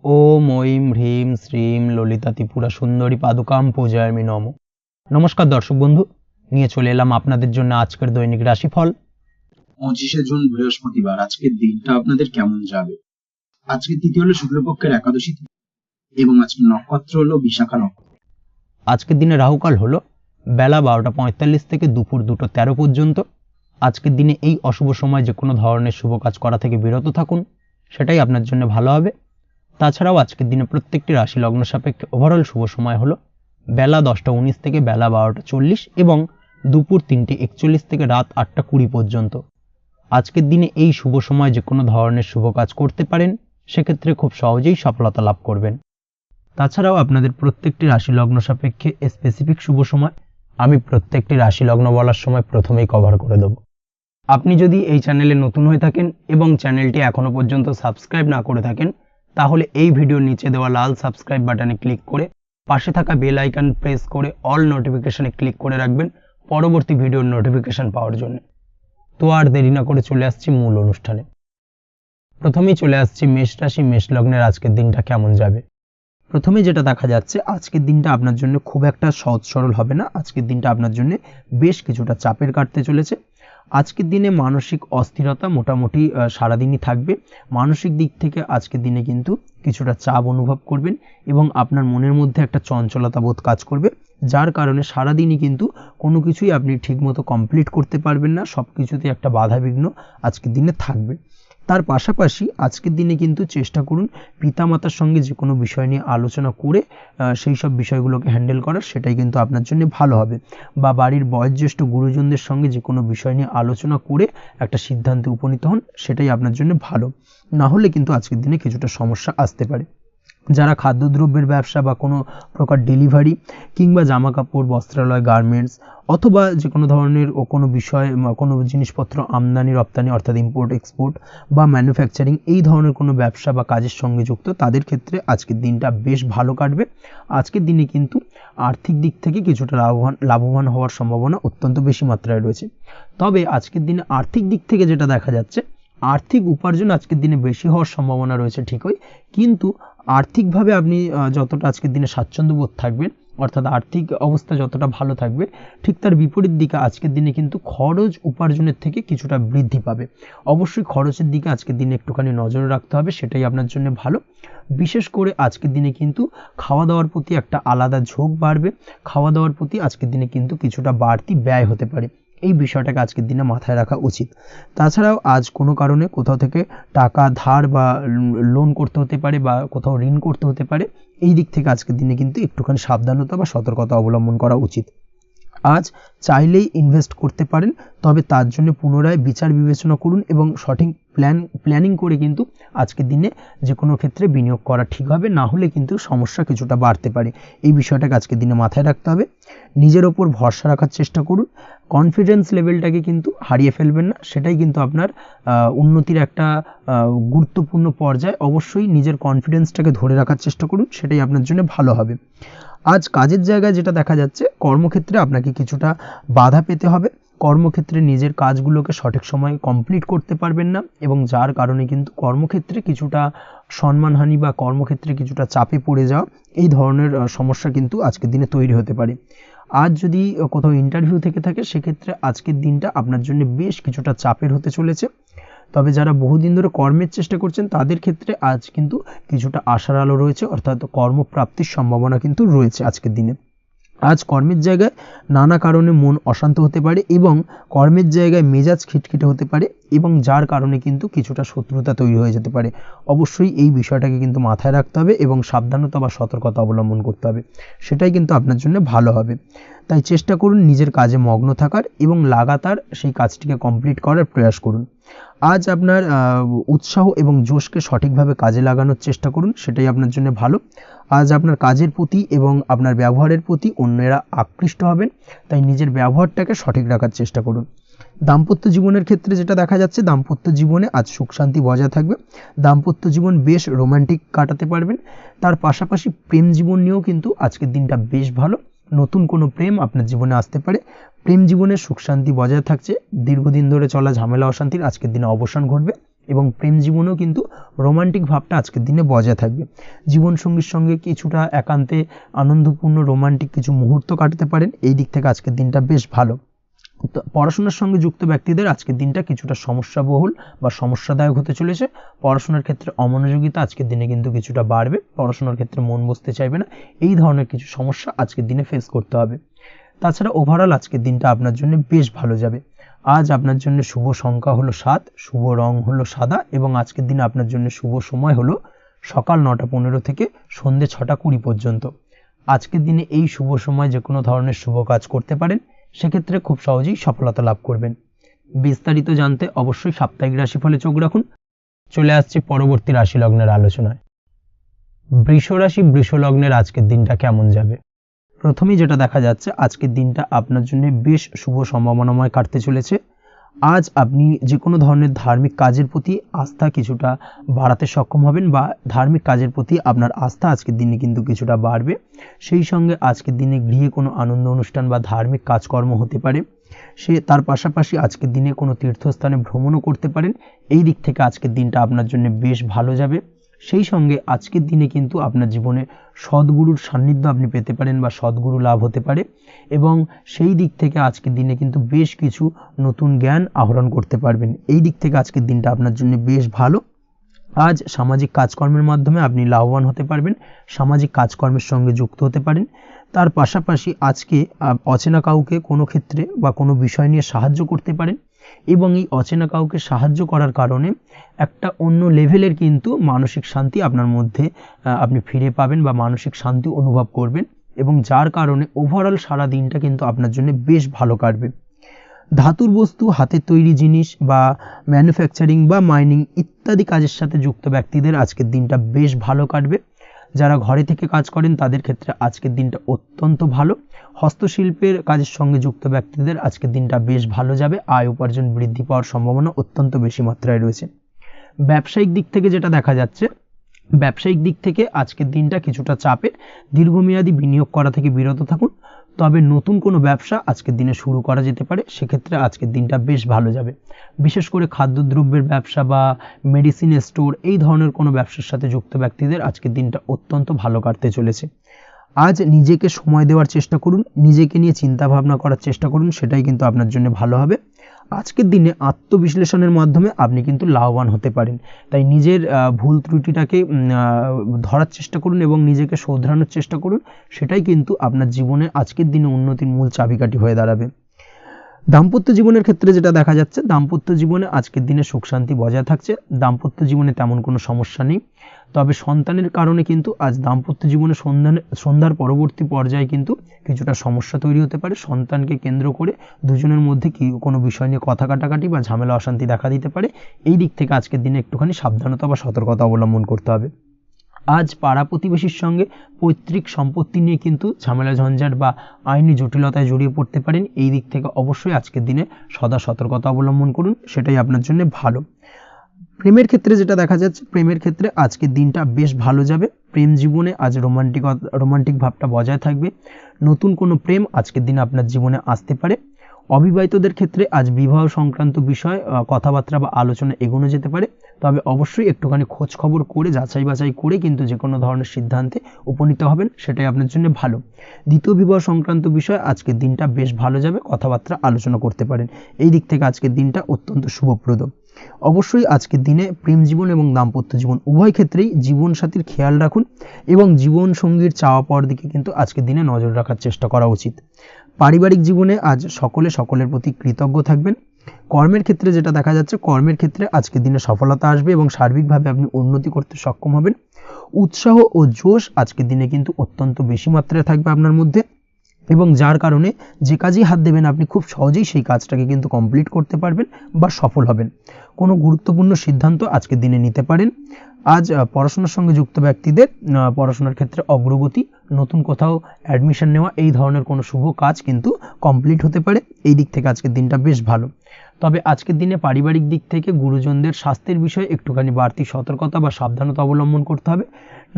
ওম ঐম হ্রিম শ্রীম ললিতা ত্রিপুরা সুন্দরী পাদুকাম পূজায়ামি নমঃ। নমস্কার দর্শক বন্ধু, নিয়ে চলে এলাম আপনাদের জন্য আজকের দৈনিক রাশিফল 25শে জুন বৃহস্পতিবার। আজকের দিনটা আপনাদের কেমন যাবে? আজকের তিথি হলো শুক্লপক্ষের একাদশী তিথি এবং আজকের নক্ষত্র হলো বিশাখা নক্ষত্র। আজকের দিনে রাহুকাল হলো বেলা 12:45 থেকে দুপুর 2:13 পর্যন্ত। আজকের দিনে এই অশুভ সময় যে কোনো ধরনের শুভ কাজ করা থেকে বিরত থাকুন, সেটাই আপনার জন্য ভালো হবে। তাছাড়াও আজকের দিনে প্রত্যেকটি রাশি লগ্ন সাপেক্ষে ওভারঅল শুভ সময় হলো বেলা 10:19 থেকে বেলা 12:40 এবং দুপুর 3:41 থেকে রাত 8:20 পর্যন্ত। আজকের দিনে এই শুভ সময় যে কোনো ধরনের শুভ কাজ করতে পারেন, সেক্ষেত্রে খুব সহজেই সফলতা লাভ করবেন। তাছাড়াও আপনাদের প্রত্যেকটি রাশি লগ্ন সাপেক্ষে স্পেসিফিক শুভ সময় আমি প্রত্যেকটি রাশি লগ্ন বলার সময় প্রথমেই কভার করে দেব। আপনি যদি এই চ্যানেলে নতুন হয়ে থাকেন এবং চ্যানেলটি এখনো পর্যন্ত সাবস্ক্রাইব না করে থাকেন, তাহলে এই ভিডিওর নিচে দেওয়া লাল সাবস্ক্রাইব বাটনে ক্লিক করে পাশে থাকা বেল আইকন প্রেস করে অল নোটিফিকেশনে ক্লিক করে রাখবেন পরবর্তী ভিডিওর নোটিফিকেশন পাওয়ার জন্য। তো আর দেরি না করে চলে আসছি মূল অনুষ্ঠানে। প্রথমেই চলে আসছি মেষ রাশি মেষ লগ্নের আজকের দিনটা কেমন যাবে। প্রথমে যেটা দেখা যাচ্ছে, আজকের দিনটা আপনার জন্য খুব একটা সহজ সরল হবে না। আজকের দিনটা আপনার জন্য বেশ কিছুটা চাপের কাটতে চলেছে। আজকের দিনে মানসিক অস্থিরতা মোটামুটি সারাদিনই থাকবে। মানসিক দিক থেকে আজকের দিনে কিন্তু কিছুটা চাপ অনুভব করবেন এবং আপনার মনের মধ্যে একটা চঞ্চলতা বোধ কাজ করবে, যার কারণে সারাদিনই কিন্তু কোনো কিছুই আপনি ঠিকমতো কমপ্লিট করতে পারবেন না। সব কিছুতে একটা বাধাবিঘ্ন আজকের দিনে থাকবে। তার পাশাপাশি আজকের দিনে কিন্তু চেষ্টা করুন পিতামাতার সঙ্গে যে কোনো বিষয় নিয়ে আলোচনা করে সেই সব বিষয়গুলোকে হ্যান্ডেল করার, সেটাই কিন্তু আপনার জন্য ভালো হবে। বা বাড়ির বয়োজ্যেষ্ঠ গুরুজনদের সঙ্গে যে কোনো বিষয় নিয়ে আলোচনা করে একটা সিদ্ধান্তে উপনীত হন, সেটাই আপনার জন্য ভালো। না হলে কিন্তু আজকের দিনে কিছুটা সমস্যা আসতে পারে। যারা খাদ্যদ্রব্যের ব্যবসা বা কোনো প্রকার ডেলিভারি কিংবা জামা কাপড় বস্ত্রালয় গার্মেন্টস অথবা যে কোনো ধরনের কোনো বিষয় কোনো জিনিসপত্র আমদানি রপ্তানি অর্থাৎ ইম্পোর্ট এক্সপোর্ট বা ম্যানুফ্যাকচারিং এই ধরনের কোনো ব্যবসা বা কাজের সঙ্গে যুক্ত, তাদের ক্ষেত্রে আজকের দিনটা বেশ ভালো কাটবে। আজকের দিনে কিন্তু আর্থিক দিক থেকে কিছুটা লাভবান হওয়ার সম্ভাবনা অত্যন্ত বেশি মাত্রায় রয়েছে। তবে আজকের দিনে আর্থিক দিক থেকে যেটা দেখা যাচ্ছে, আর্থিক উপার্জন আজকের দিনে বেশি হওয়ার সম্ভাবনা রয়েছে ঠিকই, কিন্তু আর্থিকভাবে আপনি যতটা আজকের দিনে স্বাচ্ছন্দ্য বোধ থাকবেন, অর্থাৎ আর্থিক অবস্থা যতটা ভালো থাকবে, ঠিক তার বিপরীত দিকে আজকের দিনে কিন্তু খরচ উপার্জনের থেকে কিছুটা বৃদ্ধি পাবে। অবশ্যই খরচের দিকে আজকের দিনে একটুখানি নজর রাখতে হবে, সেটাই আপনার জন্য ভালো। বিশেষ করে আজকের দিনে কিন্তু খাওয়া দাওয়ার প্রতি একটা আলাদা ঝোঁক বাড়বে। খাওয়া দাওয়ার প্রতি আজকের দিনে কিন্তু কিছুটা বাড়তি ব্যয় হতে পারে, এই বিষয়টাকে আজকের দিনে মাথায় রাখা উচিত। তাছাড়াও আজ কোনো কারণে কোথাও থেকে টাকা ধার বা লোন করতে হতে পারে বা কোথাও ঋণ করতে হতে পারে, এই দিক থেকে আজকের দিনে কিন্তু একটুখানি সাবধানতা বা সতর্কতা অবলম্বন করা উচিত। আজ চাইলেই ইনভেস্ট করতে পারেন, তবে তার জন্য পুনরায় বিচার বিবেচনা করুন এবং সঠিক প্ল্যানিং করে কিন্তু আজকের দিনে যে কোনো ক্ষেত্রে বিনিয়োগ করা ঠিক হবে। না হলে কিন্তু সমস্যা কিছুটা বাড়তে পারে, এই বিষয়টাকে আজকের দিনে মাথায় রাখতে হবে। নিজের ওপর ভরসা রাখার চেষ্টা করুন, কনফিডেন্স লেভেলটাকে কিন্তু হারিয়ে ফেলবেন না, সেটাই কিন্তু আপনার উন্নতির একটা গুরুত্বপূর্ণ পর্যায়। অবশ্যই নিজের কনফিডেন্সটাকে ধরে রাখার চেষ্টা করুন, সেটাই আপনার জন্য ভালো হবে। আজ কাজের জায়গায় যেটা দেখা যাচ্ছে, কর্মক্ষেত্রে আপনাকে কিছুটা বাধা পেতে হবে। কর্মক্ষেত্রে নিজের কাজগুলোকে সঠিক সময়ে কমপ্লিট করতে পারবেন না এবং যার কারণে কিন্তু কর্মক্ষেত্রে কিছুটা সম্মানহানি বা কর্মক্ষেত্রে কিছুটা চাপে পড়ে যাওয়া, এই ধরনের সমস্যা কিন্তু আজকের দিনে তৈরি হতে পারে। আজ যদি কোথাও ইন্টারভিউ থেকে থাকে, সেক্ষেত্রে আজকের দিনটা আপনার জন্য বেশ কিছুটা চাপের হতে চলেছে। তবে যারা বহুদিন ধরে কর্মের চেষ্টা করছেন, তাদের ক্ষেত্রে আজ কিন্তু কিছুটা আশার আলো রয়েছে, অর্থাৎ কর্মপ্রাপ্তির সম্ভাবনা কিন্তু রয়েছে আজকের দিনে। আজ কর্মের জায়গায় নানা কারণে মন অশান্ত হতে পারে এবং কর্মের জায়গায় মেজাজ খিটখিটে হতে পারে এবং যার কারণে কিন্তু কিছুটা শত্রুতা তৈরি হয়ে যেতে পারে। অবশ্যই এই বিষয়টাকে কিন্তু মাথায় রাখতে হবে এবং সাবধানতা বা সতর্কতা অবলম্বন করতে হবে, সেটাই কিন্তু আপনার জন্য ভালো হবে। তাই চেষ্টা করুন নিজের কাজে মগ্ন থাকার এবং লাগাতার সেই কাজটিকে কমপ্লিট করার প্রয়াস করুন। আজ আপনার উৎসাহ এবং জোশকে সঠিকভাবে কাজে লাগানোর চেষ্টা করুন, সেটাই আপনার জন্য ভালো। আজ আপনার কাজের প্রতি এবং আপনার ব্যবহারের প্রতি অন্যেরা আকৃষ্ট হবেন, তাই নিজের ব্যবহারটাকে সঠিক রাখার চেষ্টা করুন। দাম্পত্য জীবনের ক্ষেত্রে যেটা দেখা যাচ্ছে, দাম্পত্য জীবনে আজ সুখ শান্তি বজায় থাকবে। দাম্পত্য জীবন বেশ রোমান্টিক কাটাতে পারবেন। তার পাশাপাশি প্রেম জীবন নিয়েও কিন্তু আজকের দিনটা বেশ ভালো। নতুন কোনো প্রেম আপনার জীবনে আসতে পারে। প্রেম জীবনে সুখ শান্তি বজায় থাকছে। দীর্ঘদিন ধরে চলা ঝামেলা অশান্তির আজকের দিনে অবসান ঘটবে এবং প্রেম জীবনেও কিন্তু রোমান্টিক ভাবটা আজকের দিনে বজায় থাকবে। জীবনসঙ্গীর সঙ্গে কিছুটা একান্তে আনন্দপূর্ণ রোমান্টিক কিছু মুহূর্ত কাটাতে পারেন, এই দিক থেকে আজকের দিনটা বেশ ভালো। তো পড়াশোনার সঙ্গে যুক্ত ব্যক্তিদের আজকের দিনটা কিছুটা সমস্যাবহুল বা সমস্যাদায়ক হতে চলেছে। পড়াশোনার ক্ষেত্রে অমনোযোগিতা আজকের দিনে কিন্তু কিছুটা বাড়বে, পড়াশোনার ক্ষেত্রে মন বসতে চাইবে না, এই ধরনের কিছু সমস্যা আজকের দিনে ফেস করতে হবে। তাছাড়া ওভারঅল আজকের দিনটা আপনার জন্য বেশ ভালো যাবে। আজ আপনার জন্য শুভ সংখ্যা হলো 7, শুভ রং হলো সাদা এবং আজকের দিনে আপনার জন্য শুভ সময় হলো সকাল 9:15 থেকে সন্ধ্যে 6:20 পর্যন্ত। আজকের দিনে এই শুভ সময় যে কোনো ধরনের শুভ কাজ করতে পারেন, সেক্ষেত্রে খুব সহজেই সফলতা লাভ করবেন। বিস্তারিত জানতে অবশ্যই সাপ্তাহিক রাশিফলে চোখ রাখুন। চলে আসছে পরবর্তী রাশি লগ্নের আলোচনায়। বৃষ রাশি, বৃষ লগ্নের আজকের দিনটা কেমন যাবে? প্রথমেই যেটা দেখা যাচ্ছে, আজকের দিনটা আপনার জন্য বেশ শুভ সম্ভাবনাময় কাটতে চলেছে। আজ আপনি যে কোনো ধরনের ধার্মিক কাজের প্রতি আস্থা কিছুটা বাড়াতে সক্ষম হবেন বা ধার্মিক কাজের প্রতি আপনার আস্থা আজকের দিনে কিন্তু কিছুটা বাড়বে। সেই সঙ্গে আজকের দিনে গৃহে কোনো আনন্দ অনুষ্ঠান বা ধার্মিক কাজকর্ম হতে পারে। তার পাশাপাশি আজকের দিনে কোনো তীর্থস্থানে ভ্রমণও করতে পারেন। এই দিক থেকে আজকের দিনটা আপনার জন্য বেশ ভালো যাবে। সেই সঙ্গে আজকের দিনে কিন্তু আপনার জীবনে সদ্গুরুর সান্নিধ্য আপনি পেতে পারেন বা সদ্গুরু লাভ হতে পারে এবং সেই দিক থেকে আজকের দিনে কিন্তু বেশ কিছু নতুন জ্ঞান আহরণ করতে পারবেন। এই দিক থেকে আজকের দিনটা আপনার জন্য বেশ ভালো। আজ সামাজিক কাজকর্মের মাধ্যমে আপনি লাভবান হতে পারবেন, সামাজিক কাজকর্মের সঙ্গে যুক্ত হতে পারেন। তার পাশাপাশি আজকে অচেনা কাউকে কোনো ক্ষেত্রে বা কোনো বিষয় নিয়ে সাহায্য করতে পারেন এবং এই অচেনা কাউকে সাহায্য করার কারণে একটা অন্য লেভেলের কিন্তু মানসিক শান্তি আপনার মধ্যে আপনি ফিরে পাবেন বা মানসিক শান্তি অনুভব করবেন এবং যার কারণে ওভারঅল সারা দিনটা কিন্তু আপনার জন্য বেশ ভালো কাটবে। ধাতুর বস্তু, হাতের তৈরি জিনিস বা ম্যানুফ্যাকচারিং বা মাইনিং ইত্যাদি কাজের সাথে যুক্ত ব্যক্তিদের আজকের দিনটা বেশ ভালো কাটবে। যারা ঘরে থেকে কাজ করেন তাদের ক্ষেত্রে আজকের দিনটা অত্যন্ত ভালো। হস্তশিল্পের কাজের সঙ্গে যুক্ত ব্যক্তিদের আজকের দিনটা বেশ ভালো যাবে। আয় উপার্জন বৃদ্ধি পাওয়ার সম্ভাবনা অত্যন্ত বেশি মাত্রায় রয়েছে। ব্যবসায়িক দিক থেকে যেটা দেখা যাচ্ছে, ব্যবসায়িক দিক থেকে আজকের দিনটা কিছুটা চাপের। দীর্ঘমেয়াদী বিনিয়োগ করা থেকে বিরত থাকুন, তবে নতুন কোনো ব্যবসা আজকের দিনে শুরু করা যেতে পারে, সেক্ষেত্রে আজকের দিনটা বেশ ভালো যাবে। বিশেষ করে খাদ্যদ্রব্যের ব্যবসা বা মেডিসিন স্টোর এই ধরনের কোনো ব্যবসার সাথে যুক্ত ব্যক্তিদের আজকের দিনটা অত্যন্ত ভালো কাটতে চলেছে। আজ নিজেকে সময় দেওয়ার চেষ্টা করুন, নিজেকে নিয়ে চিন্তা ভাবনা করার চেষ্টা করুন, সেটাই কিন্তু আপনার জন্য ভালো হবে। আজকের দিনে আত্মবিশ্লেষণের মাধ্যমে আপনি কিন্তু লাভবান হতে পারেন, তাই নিজের ভুল ত্রুটিটাকে ধরার চেষ্টা করুন এবং নিজেকে শোধরানোর চেষ্টা করুন, সেটাই কিন্তু আপনার জীবনে আজকের দিনে উন্নতির মূল চাবিকাঠি হয়ে দাঁড়াবে। দাম্পত্য জীবনের ক্ষেত্রে যেটা দেখা যাচ্ছে, দাম্পত্য জীবনে আজকের দিনে সুখ শান্তি বজায় থাকছে। দাম্পত্য জীবনে তেমন কোনো সমস্যা নেই, তবে সন্তানের কারণে কিন্তু আজ দাম্পত্য জীবনে সন্ধ্যার পরবর্তী পর্যায়ে কিন্তু কিছুটা সমস্যা তৈরি হতে পারে। সন্তানকে কেন্দ্র করে দুজনের মধ্যে কোনো বিষয় নিয়ে কথা কাটাকাটি বা ঝামেলা অশান্তি দেখা দিতে পারে। এই দিক থেকে আজকের দিনে একটুখানি সাবধানতা বা সতর্কতা অবলম্বন করতে হবে। আজ পাড়া প্রতিবেশীর সঙ্গে পৈতৃক সম্পত্তি নিয়ে কিন্তু ঝামেলা ঝঞ্ঝাট বা আইনি জটিলতায় জড়িয়ে পড়তে পারেন। এই দিক থেকে অবশ্যই আজকের দিনে সদা সতর্কতা অবলম্বন করুন, সেটাই আপনার জন্য ভালো। প্রেমের ক্ষেত্রে যেটা দেখা যাচ্ছে, প্রেমের ক্ষেত্রে আজকের দিনটা বেশ ভালো যাবে। প্রেম জীবনে আজ রোমান্টিক ভাবটা বজায় থাকবে। নতুন কোনো প্রেম আজকের দিনে আপনার জীবনে আসতে পারে। অবিবাহিতদের ক্ষেত্রে আজ বিবাহ সংক্রান্ত বিষয় কথাবার্তা বা আলোচনা এগোনো যেতে পারে, তবে অবশ্যই একটুখানি খোঁজ খবর করে যাচাই বাছাই করে কিন্তু যে কোনো ধরনের সিদ্ধান্তে উপনীত হবেন, সেটাই আপনার জন্য ভালো। দ্বিতীয় বিবাহ সংক্রান্ত বিষয় আজকের দিনটা বেশ ভালো যাবে, কথাবার্তা আলোচনা করতে পারেন। এই দিক থেকে আজকের দিনটা অত্যন্ত শুভপ্রদ। অবশ্যই আজকের দিনে প্রেম জীবন এবং দাম্পত্য জীবন উভয় ক্ষেত্রেই জীবনসাথীর খেয়াল রাখুন এবং জীবন সঙ্গীর চাওয়া পাওয়ার দিকে কিন্তু আজকের দিনে নজর রাখার চেষ্টা করা উচিত। পারিবারিক জীবনে আজ সকলের প্রতি কৃতজ্ঞ থাকবেন। কর্মের ক্ষেত্রে যেটা দেখা যাচ্ছে, কর্মের ক্ষেত্রে আজকের দিনে সফলতা আসবে এবং সার্বিকভাবে আপনি উন্নতি করতে সক্ষম হবেন। উৎসাহ ও জোশ আজকের দিনে কিন্তু অত্যন্ত বেশি মাত্রায় থাকবে আপনার মধ্যে এবং যার কারণে যে কাজেই হাত দেবেন আপনি খুব সহজেই সেই কাজটাকে কিন্তু কমপ্লিট করতে পারবেন বা সফল হবেন। কোনো গুরুত্বপূর্ণ সিদ্ধান্ত আজকের দিনে নিতে পারেন। আজ পড়াশোনার সঙ্গে যুক্ত ব্যক্তিদের পড়াশোনার ক্ষেত্রে অগ্রগতি, নতুন কোথাও অ্যাডমিশন নেওয়া এই ধরনের কোনো শুভ কাজ কিন্তু কমপ্লিট হতে পারে। এই দিক থেকে আজকের দিনটা বেশ ভালো। তবে আজকের দিনে পারিবারিক দিক থেকে গুরুজনদের স্বাস্থ্যের বিষয়ে একটুখানি বাড়তি সতর্কতা বা সাবধানতা অবলম্বন করতে হবে,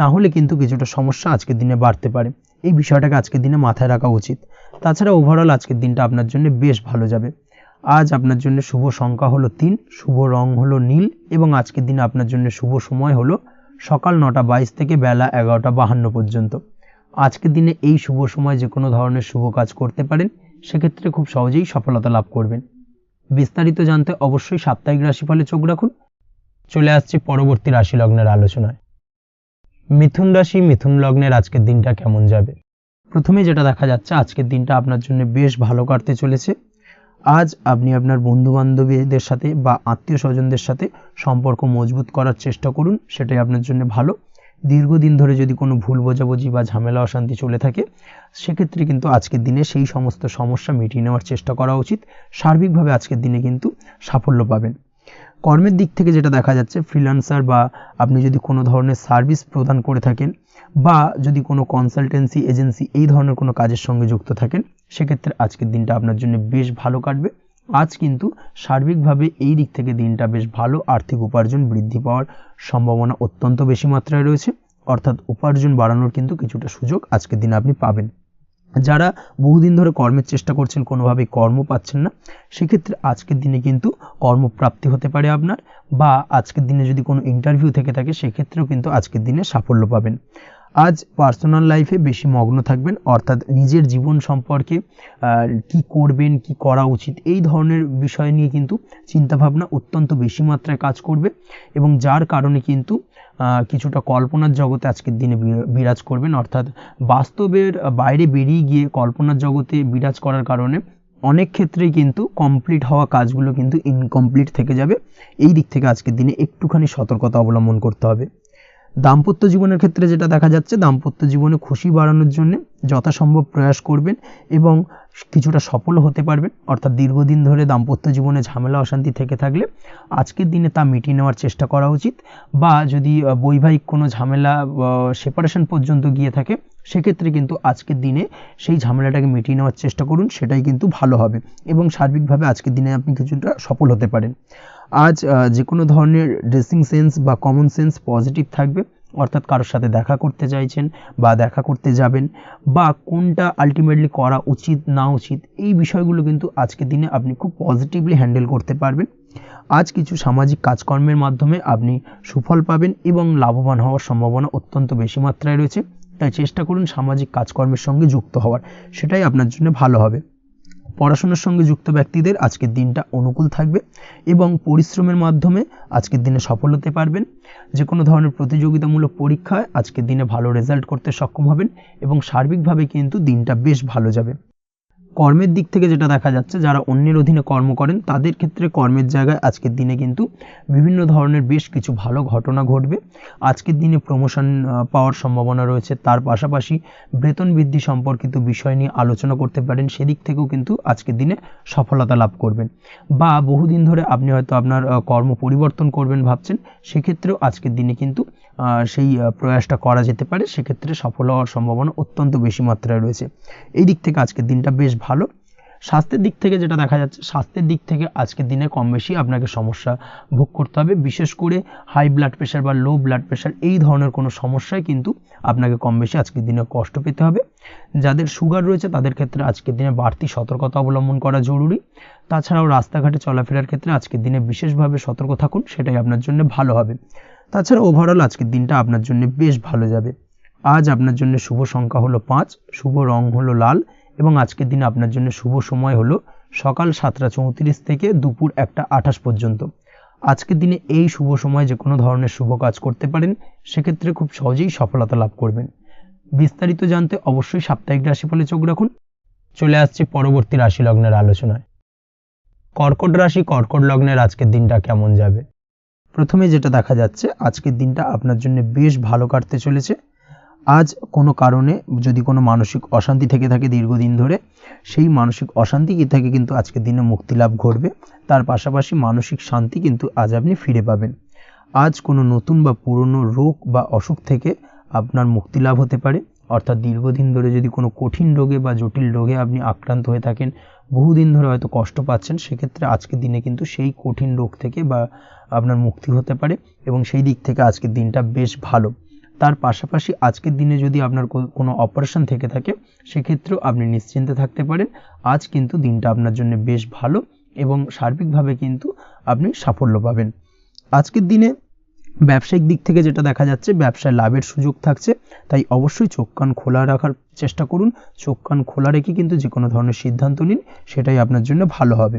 না হলে কিন্তু কিছুটা সমস্যা আজকের দিনে বাড়তে পারে। এই বিষয়টাকে আজকের দিনে মাথায় রাখা উচিত। তাছাড়া ওভারঅল আজকের দিনটা আপনার জন্য বেশ ভালো যাবে। আজ আপনার জন্য শুভ সংখ্যা হলো 3, শুভ রং হলো নীল এবং আজকের দিনে আপনার জন্য শুভ সময় হলো সকাল 9:22 থেকে বেলা 11:52 পর্যন্ত। আজকের দিনে এই শুভ সময় যে কোনো ধরনের শুভ কাজ করতে পারেন, সেক্ষেত্রে খুব সহজেই সফলতা লাভ করবেন। বিস্তারিত জানতে অবশ্যই সাপ্তাহিক রাশিফলে চোখ রাখুন। চলে আসছি পরবর্তী রাশি লগ্নের আলোচনায়। মিথুন রাশি, মিথুন লগ্নের আজকের দিনটা কেমন যাবে? প্রথমে যেটা দেখা যাচ্ছে, আজকের দিনটা আপনার জন্য বেশ ভালো কাটতে চলেছে। আজ আপনি আপনার বন্ধু বান্ধবীদের সাথে বা আত্মীয় স্বজনদের সাথে সম্পর্ক মজবুত করার চেষ্টা করুন, সেটাই আপনার জন্য ভালো। দীর্ঘদিন ধরে যদি কোনো ভুল বোঝাবুঝি বা ঝামেলা অশান্তি চলে থাকে, সেক্ষেত্রে কিন্তু আজকের দিনে সেই সমস্ত সমস্যা মিটিয়ে নেওয়ার চেষ্টা করা উচিত। সার্বিকভাবে আজকের দিনে কিন্তু সাফল্য পাবেন। কর্মের দিক থেকে যেটা দেখা যাচ্ছে, ফ্রিল্যান্সার বা আপনি যদি কোনো ধরনের সার্ভিস প্রদান করে থাকেন বা যদি কোনো কনসালটেন্সি এজেন্সি এই ধরনের কোনো কাজের সঙ্গে যুক্ত থাকেন, সেক্ষেত্রে আজকের দিনটা আপনার জন্য বেশ ভালো কাটবে। আজ কিন্তু সার্বিকভাবে এই দিক থেকে দিনটা বেশ ভালো। আর্থিক উপার্জন বৃদ্ধি পাওয়ার সম্ভাবনা অত্যন্ত বেশি মাত্রায় রয়েছে, অর্থাৎ উপার্জন বাড়ানোর কিন্তু কিছুটা সুযোগ আজকের দিনে আপনি পাবেন। যারা বহুদিন ধরে কর্মের চেষ্টা করছেন, কোনোভাবেই কর্ম পাচ্ছেন না, সেক্ষেত্রে আজকের দিনে কিন্তু কর্মপ্রাপ্তি হতে পারে আপনার, বা আজকের দিনে যদি কোনো ইন্টারভিউ থেকে থাকে, সেক্ষেত্রেও কিন্তু আজকের দিনে সাফল্য পাবেন। আজ পার্সোনাল লাইফে বেশি মগ্ন থাকবেন, অর্থাৎ নিজের জীবন সম্পর্কে কি করবেন, কি করা উচিত, এই ধরনের বিষয় নিয়ে কিন্তু চিন্তাভাবনা অত্যন্ত বেশি মাত্রায় কাজ করবে এবং যার কারণে কিন্তু কিছুটা কল্পনার জগতে আজকের দিনে বিরাজ করবেন, অর্থাৎ বাস্তবের বাইরে বেরিয়ে গিয়ে কল্পনার জগতে বিরাজ করার কারণে অনেক ক্ষেত্রেই কিন্তু কমপ্লিট হওয়া কাজগুলো কিন্তু ইনকমপ্লিট থেকে যাবে। এই দিক থেকে আজকের দিনে একটুখানি সতর্কতা অবলম্বন করতে হবে। দাম্পত্য জীবনের ক্ষেত্রে যেটা দেখা যাচ্ছে, দাম্পত্য জীবনে খুশি বাড়ানোর জন্য যথাসম্ভব প্রয়াস করবেন এবং কিছুটা সফল হতে পারবেন। অর্থাৎ দীর্ঘদিন ধরে দাম্পত্য জীবনে ঝামেলা অশান্তি থেকে থাকলে আজকের দিনে তা মিটিয়ে নেওয়ার চেষ্টা করা উচিত, বা যদি বৈবাহিক কোনো ঝামেলা সেপারেশন পর্যন্ত গিয়ে থাকে, সেক্ষেত্রে কিন্তু আজকের দিনে সেই ঝামেলাটাকে মিটিয়ে নেওয়ার চেষ্টা করুন, সেটাই কিন্তু ভালো হবে এবং সার্বিকভাবে আজকের দিনে আপনি কিছুটা সফল হতে পারেন। আজ যে কোনো ধরনের ড্রেসিং সেন্স বা কমন সেন্স পজিটিভ থাকবে, অর্থাৎ কারোর সাথে দেখা করতে চাইছেন বা দেখা করতে যাবেন, বা কোনটা আলটিমেটলি করা উচিত না উচিত, এই বিষয়গুলো কিন্তু আজকের দিনে আপনি খুব পজিটিভলি হ্যান্ডেল করতে পারবেন। আজ কিছু সামাজিক কাজকর্মের মাধ্যমে আপনি সুফল পাবেন এবং লাভবান হওয়ার সম্ভাবনা অত্যন্ত বেশি মাত্রায় রয়েছে। তাই চেষ্টা করুন সামাজিক কাজকর্মের সঙ্গে যুক্ত হওয়ার, সেটাই আপনার জন্য ভালো হবে। পড়াশোনার সঙ্গে যুক্ত ব্যক্তিদের আজকের দিনটা অনুকূল থাকবে এবং পরিশ্রমের মাধ্যমে আজকের দিনে সফল হতে পারবেন। যে কোনো ধরনের প্রতিযোগিতামূলক পরীক্ষায় আজকের দিনে ভালো রেজাল্ট করতে সক্ষম হবেন এবং সার্বিকভাবে কিন্তু দিনটা বেশ ভালো যাবে। কর্মের দিক থেকে যেটা দেখা যাচ্ছে, যারা অন্যের অধীনে কর্ম করেন তাদের ক্ষেত্রে কর্মের জায়গায় আজকের দিনে কিন্তু বিভিন্ন ধরনের বেশ কিছু ভালো ঘটনা ঘটবে। আজকের দিনে প্রমোশন পাওয়ার সম্ভাবনা রয়েছে, তার পাশাপাশি বেতন বৃদ্ধি সম্পর্কিত বিষয় নিয়ে আলোচনা করতে পারেন, সেদিক থেকেও কিন্তু আজকের দিনে সফলতা লাভ করবেন। বা বহুদিন ধরে আপনি হয়তো আপনার কর্ম পরিবর্তন করবেন ভাবছেন, সেক্ষেত্রেও আজকের দিনে কিন্তু সেই প্রয়াসটা করা যেতে পারে, সেক্ষেত্রে সফল হওয়ার সম্ভাবনা অত্যন্ত বেশি মাত্রায় রয়েছে। এই দিক থেকে আজকের দিনটা বেশ ভালো। স্বাস্থ্যের দিক থেকে যেটা দেখা যাচ্ছে, স্বাস্থ্যের দিক থেকে আজকের দিনে কম বেশি আপনাকে সমস্যা ভোগ করতে হবে, বিশেষ করে হাই ব্লাড প্রেশার বা লো ব্লাড প্রেশার এই ধরনের কোনো সমস্যায় কিন্তু আপনাকে কম বেশি আজকের দিনে কষ্ট পেতে হবে। যাদের সুগার রয়েছে তাদের ক্ষেত্রে আজকের দিনে বাড়তি সতর্কতা অবলম্বন করা জরুরি। তাছাড়াও রাস্তাঘাটে চলাফেরার ক্ষেত্রে আজকের দিনে বিশেষভাবে সতর্ক থাকুন, সেটাই আপনার জন্য ভালো হবে। তাছাড়া ওভারঅল আজকের দিনটা আপনার জন্য বেশ ভালো যাবে। আজ আপনার জন্য শুভ সংখ্যা হলো 5, শুভ রং হলো লাল এবং আজকের দিনে আপনার জন্য শুভ সময় হলো সকাল 7:34 থেকে দুপুর 1:28 পর্যন্ত। আজকের দিনে এই শুভ সময় যে কোনো ধরনের শুভ কাজ করতে পারেন, সেক্ষেত্রে খুব সহজেই সফলতা লাভ করবেন। বিস্তারিত জানতে অবশ্যই সাপ্তাহিক রাশিফলে চোখ রাখুন। চলে আসছি পরবর্তী রাশি লগ্নের আলোচনায়। কর্কট রাশি, কর্কট লগ্নের আজকের দিনটা কেমন যাবে? প্রথমে যেটা দেখা যাচ্ছে, আজকের দিনটা আপনার জন্য বেশ ভালো কাটতে চলেছে। আজ কোনো কারণে যদি কোনো মানসিক অশান্তি থেকে থাকে দীর্ঘদিন ধরে, সেই মানসিক অশান্তি থেকে কিন্তু আজকের দিনে মুক্তি লাভ ঘটবে। তার পাশাপাশি মানসিক শান্তি কিন্তু আজ আপনি ফিরে পাবেন। আজ কোনো নতুন বা পুরনো রোগ বা অসুখ থেকে আপনার মুক্তি লাভ হতে পারে, অর্থাৎ দীর্ঘদিন ধরে যদি কোনো কঠিন রোগে বা জটিল রোগে আপনি আক্রান্ত হয়ে থাকেন, বহুদিন ধরে হয়তো কষ্ট পাচ্ছেন, সেক্ষেত্রে আজকের দিনে কিন্তু সেই কঠিন রোগ থেকে বা আপনার মুক্তি হতে পারে এবং সেই দিক থেকে আজকের দিনটা বেশ ভালো। তার পাশাপাশি আজকের দিনে যদি আপনার কোনো অপারেশন থেকে থাকে, সেক্ষেত্রেও আপনি নিশ্চিন্তে থাকতে পারেন। আজ কিন্তু দিনটা আপনার জন্য বেশ ভালো এবং সার্বিকভাবে কিন্তু আপনি সাফল্য পাবেন। আজকের দিনে ব্যবসায়িক দিক থেকে যেটা দেখা যাচ্ছে, ব্যবসায় লাভের সুযোগ থাকছে, তাই অবশ্যই চোখ কান খোলা রাখার চেষ্টা করুন। চোখ কান খোলা রেখে কিন্তু যে কোনো ধরনের সিদ্ধান্ত নিন, সেটাই আপনার জন্য ভালো হবে।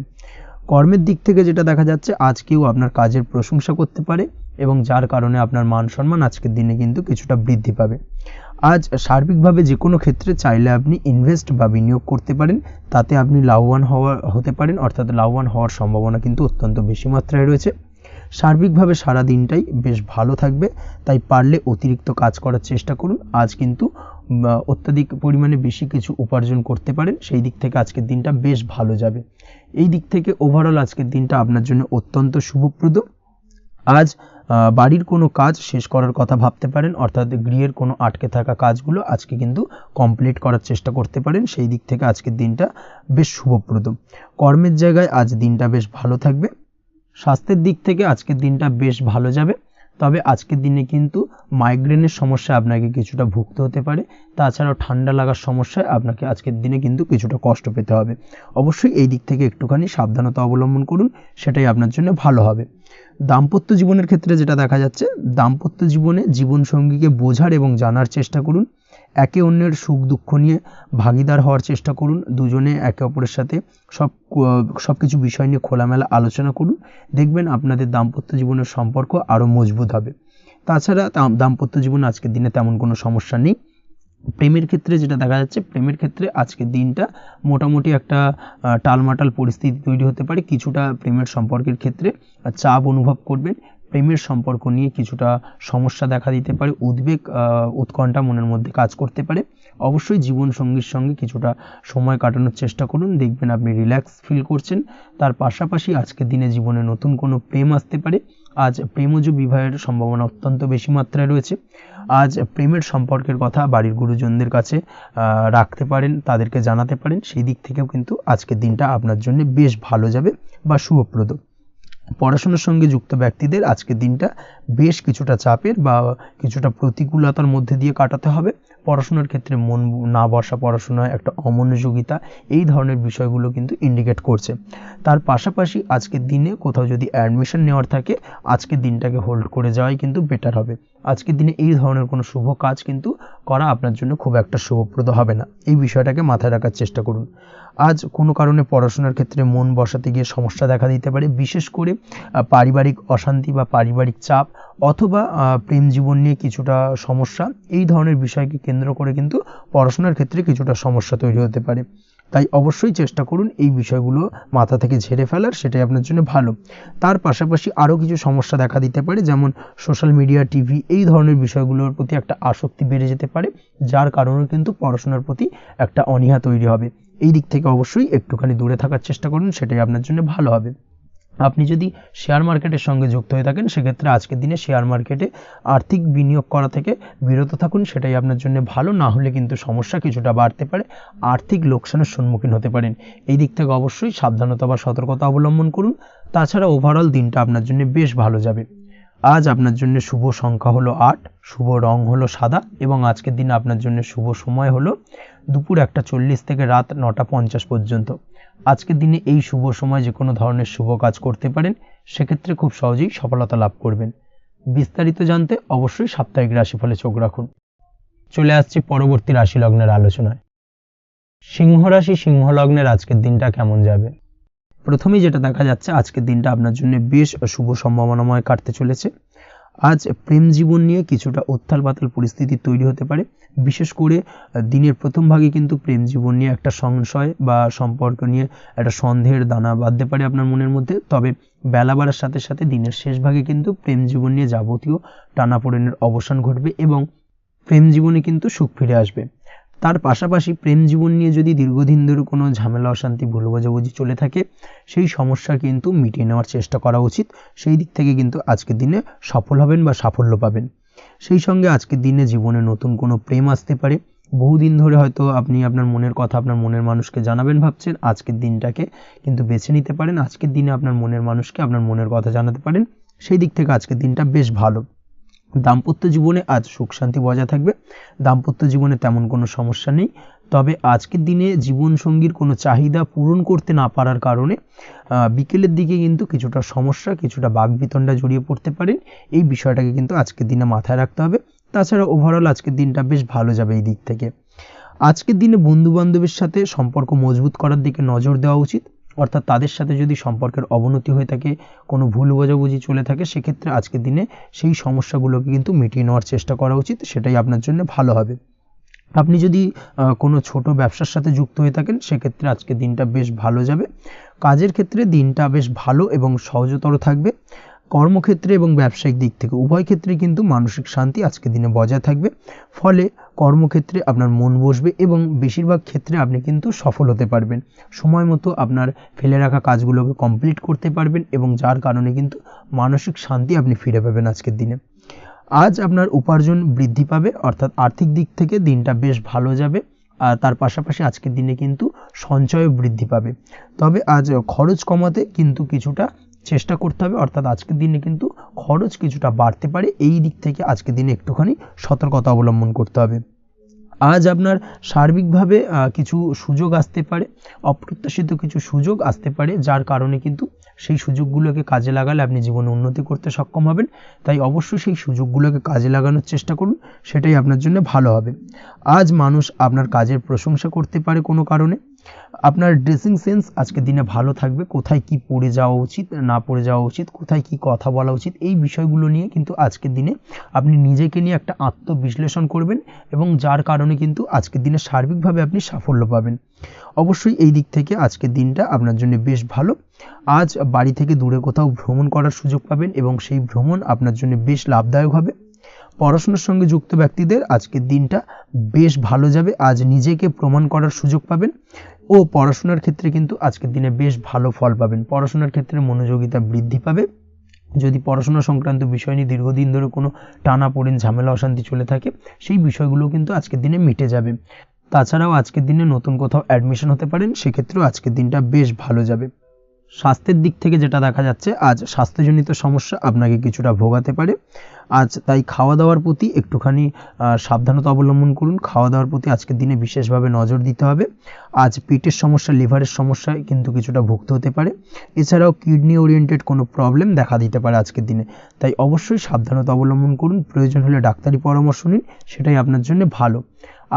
কর্মের দিক থেকে যেটা দেখা যাচ্ছে, আজ কেউ আপনার কাজের প্রশংসা করতে পারে এবং যার কারণে আপনার মান সম্মান আজকের দিনে কিন্তু কিছুটা বৃদ্ধি পাবে। আজ সার্বিকভাবে যে কোনো ক্ষেত্রে চাইলে আপনি ইনভেস্ট বা বিনিয়োগ করতে পারেন, তাতে আপনি লাভবান হতে পারেন, অর্থাৎ লাভবান হওয়ার সম্ভাবনা কিন্তু অত্যন্ত বেশি মাত্রায় রয়েছে। সার্বিকভাবে সারা দিনটাই বেশ ভালো থাকবে, তাই পারলে অতিরিক্ত কাজ করার চেষ্টা করুন। আজ কিন্তু অত্যাধিক পরিমাণে বেশি কিছু উপার্জন করতে পারেন, সেই দিক থেকে আজকের দিনটা বেশ ভালো যাবে। এই দিক থেকে ওভারঅল আজকের দিনটা আপনার জন্য অত্যন্ত শুভপ্রদ। আজ বাড়ির কোনো কাজ শেষ করার কথা ভাবতে পারেন, অর্থাৎ গৃহের কোনো আটকে থাকা কাজগুলো আজকে কিন্তু কমপ্লিট করার চেষ্টা করতে পারেন, সেই দিক থেকে আজকের দিনটা বেশ শুভপ্রদ। কর্মের জায়গায় আজ দিনটা বেশ ভালো থাকবে। স্বাস্থ্যের দিক থেকে আজকের দিনটা বেশ ভালো যাবে, তবে আজকের দিনে কিন্তু মাইগ্রেনের সমস্যা আপনাকে কিছুটা ভুগতে হতে পারে, তাছাড়াও ঠান্ডা লাগার সমস্যায় আপনাকে আজকের দিনে কিন্তু কিছুটা কষ্ট পেতে হবে। অবশ্যই এই দিক থেকে একটুখানি সাবধানতা অবলম্বন করুন, সেটাই আপনার জন্য ভালো হবে। দাম্পত্য জীবনের ক্ষেত্রে যেটা দেখা যাচ্ছে, দাম্পত্য জীবনে জীবনসঙ্গীকে বোঝার এবং জানার চেষ্টা করুন। একে অন্যের সুখ দুঃখ নিয়ে ভাগিদার হওয়ার চেষ্টা করুন। দুজনে একে অপরের সাথে সব কিছু বিষয় নিয়ে খোলামেলা আলোচনা করুন, দেখবেন আপনাদের দাম্পত্য জীবনের সম্পর্ক আরও মজবুত হবে। তাছাড়া দাম্পত্য জীবনে আজকের দিনে তেমন কোনো সমস্যা নেই। প্রেমের ক্ষেত্রে যেটা দেখা যাচ্ছে, প্রেমের ক্ষেত্রে আজকের দিনটা মোটামুটি একটা টালমাটাল পরিস্থিতি তৈরি হতে পারে। কিছুটা প্রেমের সম্পর্কের ক্ষেত্রে চাপ অনুভব করবেন, প্রেমের সম্পর্ক নিয়ে কিছুটা সমস্যা দেখা দিতে পারে, উদ্বেগ উৎকণ্ঠা মনের মধ্যে কাজ করতে পারে। অবশ্যই জীবন সঙ্গীর সঙ্গে কিছুটা সময় কাটানোর চেষ্টা করুন, দেখবেন আপনি রিল্যাক্স ফিল করছেন। তার পাশাপাশি আজকের দিনে জীবনে নতুন কোনো প্রেম আসতে পারে। আজ প্রেমজ বিবাহের সম্ভাবনা অত্যন্ত বেশি মাত্রায় রয়েছে। আজ প্রেমের সম্পর্কের কথা বাড়ির গুরুজনদের কাছে রাখতে পারেন, তাদেরকে জানাতে পারেন, সেই দিক থেকেও কিন্তু আজকের দিনটা আপনার জন্য বেশ ভালো যাবে বা শুভপ্রদ। পড়াশোনার সঙ্গে যুক্ত ব্যক্তিদের আজকের দিনটা বেশ কিছুটা চাপের বা কিছুটা প্রতিকূলতার মধ্যে দিয়ে কাটাতে হবে। পড়াশোনার ক্ষেত্রে মন না বসা, পড়াশোনায় একটা অমনোযোগিতা, এই ধরনের বিষয়গুলো কিন্তু ইন্ডিকেট করছে। তার পাশাপাশি আজকের দিনে কোথাও যদি অ্যাডমিশন নেওয়ার থাকে, আজকের দিনটাকে হোল্ড করে যাওয়াই কিন্তু বেটার হবে। আজকের দিনে এই ধরনের কোনো শুভ কাজ কিন্তু করা আপনার জন্য খুব একটা শুভপ্রদ হবে না, এই বিষয়টাকে মাথায় রাখার চেষ্টা করুন। আজ কোনো কারণে পড়াশোনার ক্ষেত্রে মন বসাতে গিয়ে সমস্যা দেখা দিতে পারে, বিশেষ করে পারিবারিক অশান্তি বা পারিবারিক চাপ অথবা প্রেম জীবন নিয়ে কিছুটা সমস্যা, এই ধরনের বিষয়কে কেন্দ্র করে কিন্তু পড়াশোনার ক্ষেত্রে কিছুটা সমস্যা তৈরি হতে পারে। তাই অবশ্যই চেষ্টা করুন এই বিষয়গুলো মাথা থেকে ঝেড়ে ফেলার, সেটাই আপনার জন্য ভালো। তার পাশাপাশি আরও কিছু সমস্যা দেখা দিতে পারে, যেমন সোশ্যাল মিডিয়া, টিভি, এই ধরনের বিষয়গুলোর প্রতি একটা আসক্তি বেড়ে যেতে পারে, যার কারণে কিন্তু পড়াশোনার প্রতি একটা অনীহা তৈরি হবে। এই দিক থেকে অবশ্যই একটুখানি দূরে থাকার চেষ্টা করুন, সেটাই আপনার জন্য ভালো হবে। আপনি যদি শেয়ার মার্কেটের সঙ্গে যুক্ত হয়ে থাকেন, সেক্ষেত্রে আজকের দিনে শেয়ার মার্কেটে আর্থিক বিনিয়োগ করা থেকে বিরত থাকুন, সেটাই আপনার জন্য ভালো। না হলে কিন্তু সমস্যা কিছুটা বাড়তে পারে, আর্থিক লোকসানের সম্মুখীন হতে পারেন। এই দিক থেকে অবশ্যই সাবধানতা বা সতর্কতা অবলম্বন করুন। তাছাড়া ওভারঅল দিনটা আপনার জন্য বেশ ভালো যাবে। আজ আপনার জন্য শুভ সংখ্যা হলো 8, শুভ রং হলো সাদা এবং আজকের দিনে আপনার জন্য শুভ সময় হলো দুপুর 1:40 থেকে রাত 9:50 পর্যন্ত। আজকের দিনে এই শুভ সময় যে কোনো ধরনের শুভ কাজ করতে পারেন, সেক্ষেত্রে খুব সহজেই সফলতা লাভ করবেন। বিস্তারিত জানতে অবশ্যই সাপ্তাহিক রাশিফলে চোখ রাখুন। চলে আসছি পরবর্তী রাশি লগ্নের আলোচনায়। সিংহ রাশি, সিংহ লগ্নের আজকের দিনটা কেমন যাবে? প্রথমেই যেটা দেখা যাচ্ছে, আজকের দিনটা আপনার জন্য বেশ শুভ সম্ভাবনাময় কাটতে চলেছে। আজ প্রেম জীবন নিয়ে কিছুটা উত্থাল পাতাল পরিস্থিতি তৈরি হতে পারে, বিশেষ করে দিনের প্রথম ভাগে কিন্তু প্রেম জীবন নিয়ে একটা সংশয় বা সম্পর্ক নিয়ে একটা সন্দেহের দানা বাঁধতে পারে আপনার মনের মধ্যে। তবে বেলা বাড়ার সাথে সাথে দিনের শেষ ভাগে কিন্তু প্রেম জীবন নিয়ে যাবতীয় টানাপোড়েনের অবসান ঘটবে এবং প্রেম জীবনে কিন্তু সুখ ফিরে আসবে। তার পাশাপাশি প্রেম জীবন নিয়ে যদি দীর্ঘদিন ধরে কোনো ঝামেলা অশান্তি ভুল বোঝাবুঝি চলে থাকে, সেই সমস্যা কিন্তু মিটিয়ে নেওয়ার চেষ্টা করা উচিত। সেই দিক থেকে কিন্তু আজকের দিনে সফল হবেন বা সাফল্য পাবেন। সেই সঙ্গে আজকের দিনে জীবনে নতুন কোনো প্রেম আসতে পারে। বহুদিন ধরে হয়তো আপনি আপনার মনের কথা আপনার মনের মানুষকে জানাবেন ভাবছেন, আজকের দিনটাকে কিন্তু বেছে নিতে পারেন। আজকের দিনে আপনার মনের মানুষকে আপনার মনের কথা জানাতে পারেন, সেই দিক থেকে আজকের দিনটা বেশ ভালো। দাম্পত্য জীবনে আজ সুখ শান্তি বজায় থাকবে, দাম্পত্য জীবনে তেমন কোনো সমস্যা নেই। তবে আজকের দিনে জীবনসঙ্গীর কোনো চাহিদা পূরণ করতে না পারার কারণে বিকেলের দিকে কিন্তু কিছুটা সমস্যা, কিছুটা বাকবিতণ্ডা জড়িয়ে পড়তে পারেন। এই বিষয়টাকে কিন্তু আজকের দিনে মাথায় রাখতে হবে। তাছাড়া ওভারঅল আজকের দিনটা বেশ ভালো যাবে এই দিক থেকে। আজকের দিনে বন্ধুবান্ধবের সাথে সম্পর্ক মজবুত করার দিকে নজর দেওয়া উচিত, অর্থাৎ তাদের সাথে যদি সম্পর্কের অবনতি হয়ে থাকে, কোনো ভুল বোঝাবুঝি চলে থাকে, সেক্ষেত্রে আজকের দিনে সেই সমস্যাগুলোকে কিন্তু মিটিয়ে নেওয়ার চেষ্টা করা উচিত, সেটাই আপনার জন্য ভালো হবে। আপনি যদি কোনো ছোট ব্যবসার সাথে যুক্ত হয়ে থাকেন, সেক্ষেত্রে আজকের দিনটা বেশ ভালো যাবে। কাজের ক্ষেত্রে দিনটা বেশ ভালো এবং সহজতর থাকবে। কর্মক্ষেত্রে এবং ব্যবসায়িক দিক থেকে উভয় ক্ষেত্রে কিন্তু মানসিক শান্তি আজকের দিনে বজায় থাকবে। ফলে কর্মক্ষেত্রে আপনার মন বসবে এবং বেশিরভাগ ক্ষেত্রে আপনি কিন্তু সফল হতে পারবেন। সময় মতো আপনার ফেলে রাখা কাজগুলোকে কমপ্লিট করতে পারবেন এবং যার কারণে কিন্তু মানসিক শান্তি আপনি ফিরে পাবেন আজকের দিনে। আজ আপনার উপার্জন বৃদ্ধি পাবে, অর্থাৎ আর্থিক দিক থেকে দিনটা বেশ ভালো যাবে। আর তার পাশাপাশি আজকের দিনে কিন্তু সঞ্চয় বৃদ্ধি পাবে। তবে আজ খরচ কমাতে কিন্তু কিছুটা চেষ্টা করতে হবে, অর্থাৎ আজকের দিনে কিন্তু খরচ কিছুটা বাড়তে পারে। এই দিক থেকে আজকের দিনে একটুখানি সতর্কতা অবলম্বন করতে হবে। আজ আপনার সার্বিকভাবে কিছু সুযোগ আসতে পারে, অপ্রত্যাশিত কিছু সুযোগ আসতে পারে, যার কারণে কিন্তু সেই সুযোগগুলোকে কাজে লাগালে আপনি জীবনে উন্নতি করতে সক্ষম হবেন। তাই অবশ্যই সেই সুযোগগুলোকে কাজে লাগানোর চেষ্টা করুন, সেটাই আপনার জন্য ভালো হবে। আজ মানুষ আপনার কাজের প্রশংসা করতে পারে কোনো কারণে। আপনার ড্রেসিং সেন্স আজকের দিনে ভালো থাকবে। কোথায় কি পরে যাওয়া উচিত, না পরে যাওয়া উচিত, কোথায় কি কথা বলা উচিত, এই বিষয়গুলো নিয়ে কিন্তু আজকের দিনে আপনি নিজেকে নিয়ে একটা আত্মবিশ্লেষণ করবেন এবং যার কারণে কিন্তু আজকের দিনে সার্বিকভাবে আপনি সাফল্য পাবেন। অবশ্যই এই দিক থেকে আজকের দিনটা আপনার জন্য বেশ ভালো। আজ বাড়ি থেকে দূরে কোথাও ভ্রমণ করার সুযোগ পাবেন এবং সেই ভ্রমণ আপনার জন্য বেশ লাভদায়ক হবে। পড়াশোনার সঙ্গে যুক্ত ব্যক্তিদের আজকের দিনটা বেশ ভালো যাবে। আজ নিজেকে প্রমাণ করার সুযোগ পাবেন ও পড়াশোনার ক্ষেত্রে কিন্তু আজকের দিনে বেশ ভালো ফল পাবেন। পড়াশোনার ক্ষেত্রে মনোযোগিতা বৃদ্ধি পাবে। যদি পড়াশোনা সংক্রান্ত বিষয় নিয়ে দীর্ঘদিন ধরে কোনো টানাপোড়েন, ঝামেলা, অশান্তি চলে থাকে, সেই বিষয়গুলো কিন্তু আজকের দিনে মিটে যাবে। তাছাড়াও আজকের দিনে নতুন কোথাও অ্যাডমিশন হতে পারেন, সেক্ষেত্রেও আজকের দিনটা বেশ ভালো যাবে। স্বাস্থ্যের দিক থেকে যেটা দেখা যাচ্ছে, আজ স্বাস্থ্যজনিত সমস্যা আপনাকে কিছুটা ভোগাতে পারে। আজ তাই খাওয়া দাওয়ার প্রতি একটুখানি সাবধানতা অবলম্বন করুন। খাওয়া দাওয়ার প্রতি আজকের দিনে বিশেষভাবে নজর দিতে হবে। আজ পেটের সমস্যা, লিভারের সমস্যায় কিন্তু কিছুটা ভুগতে হতে পারে। এছাড়াও কিডনি ওরিয়েন্টেড কোনো প্রবলেম দেখা দিতে পারে আজকের দিনে। তাই অবশ্যই সাবধানতা অবলম্বন করুন। প্রয়োজন হলে ডাক্তারি পরামর্শ নিন, সেটাই আপনার জন্য ভালো।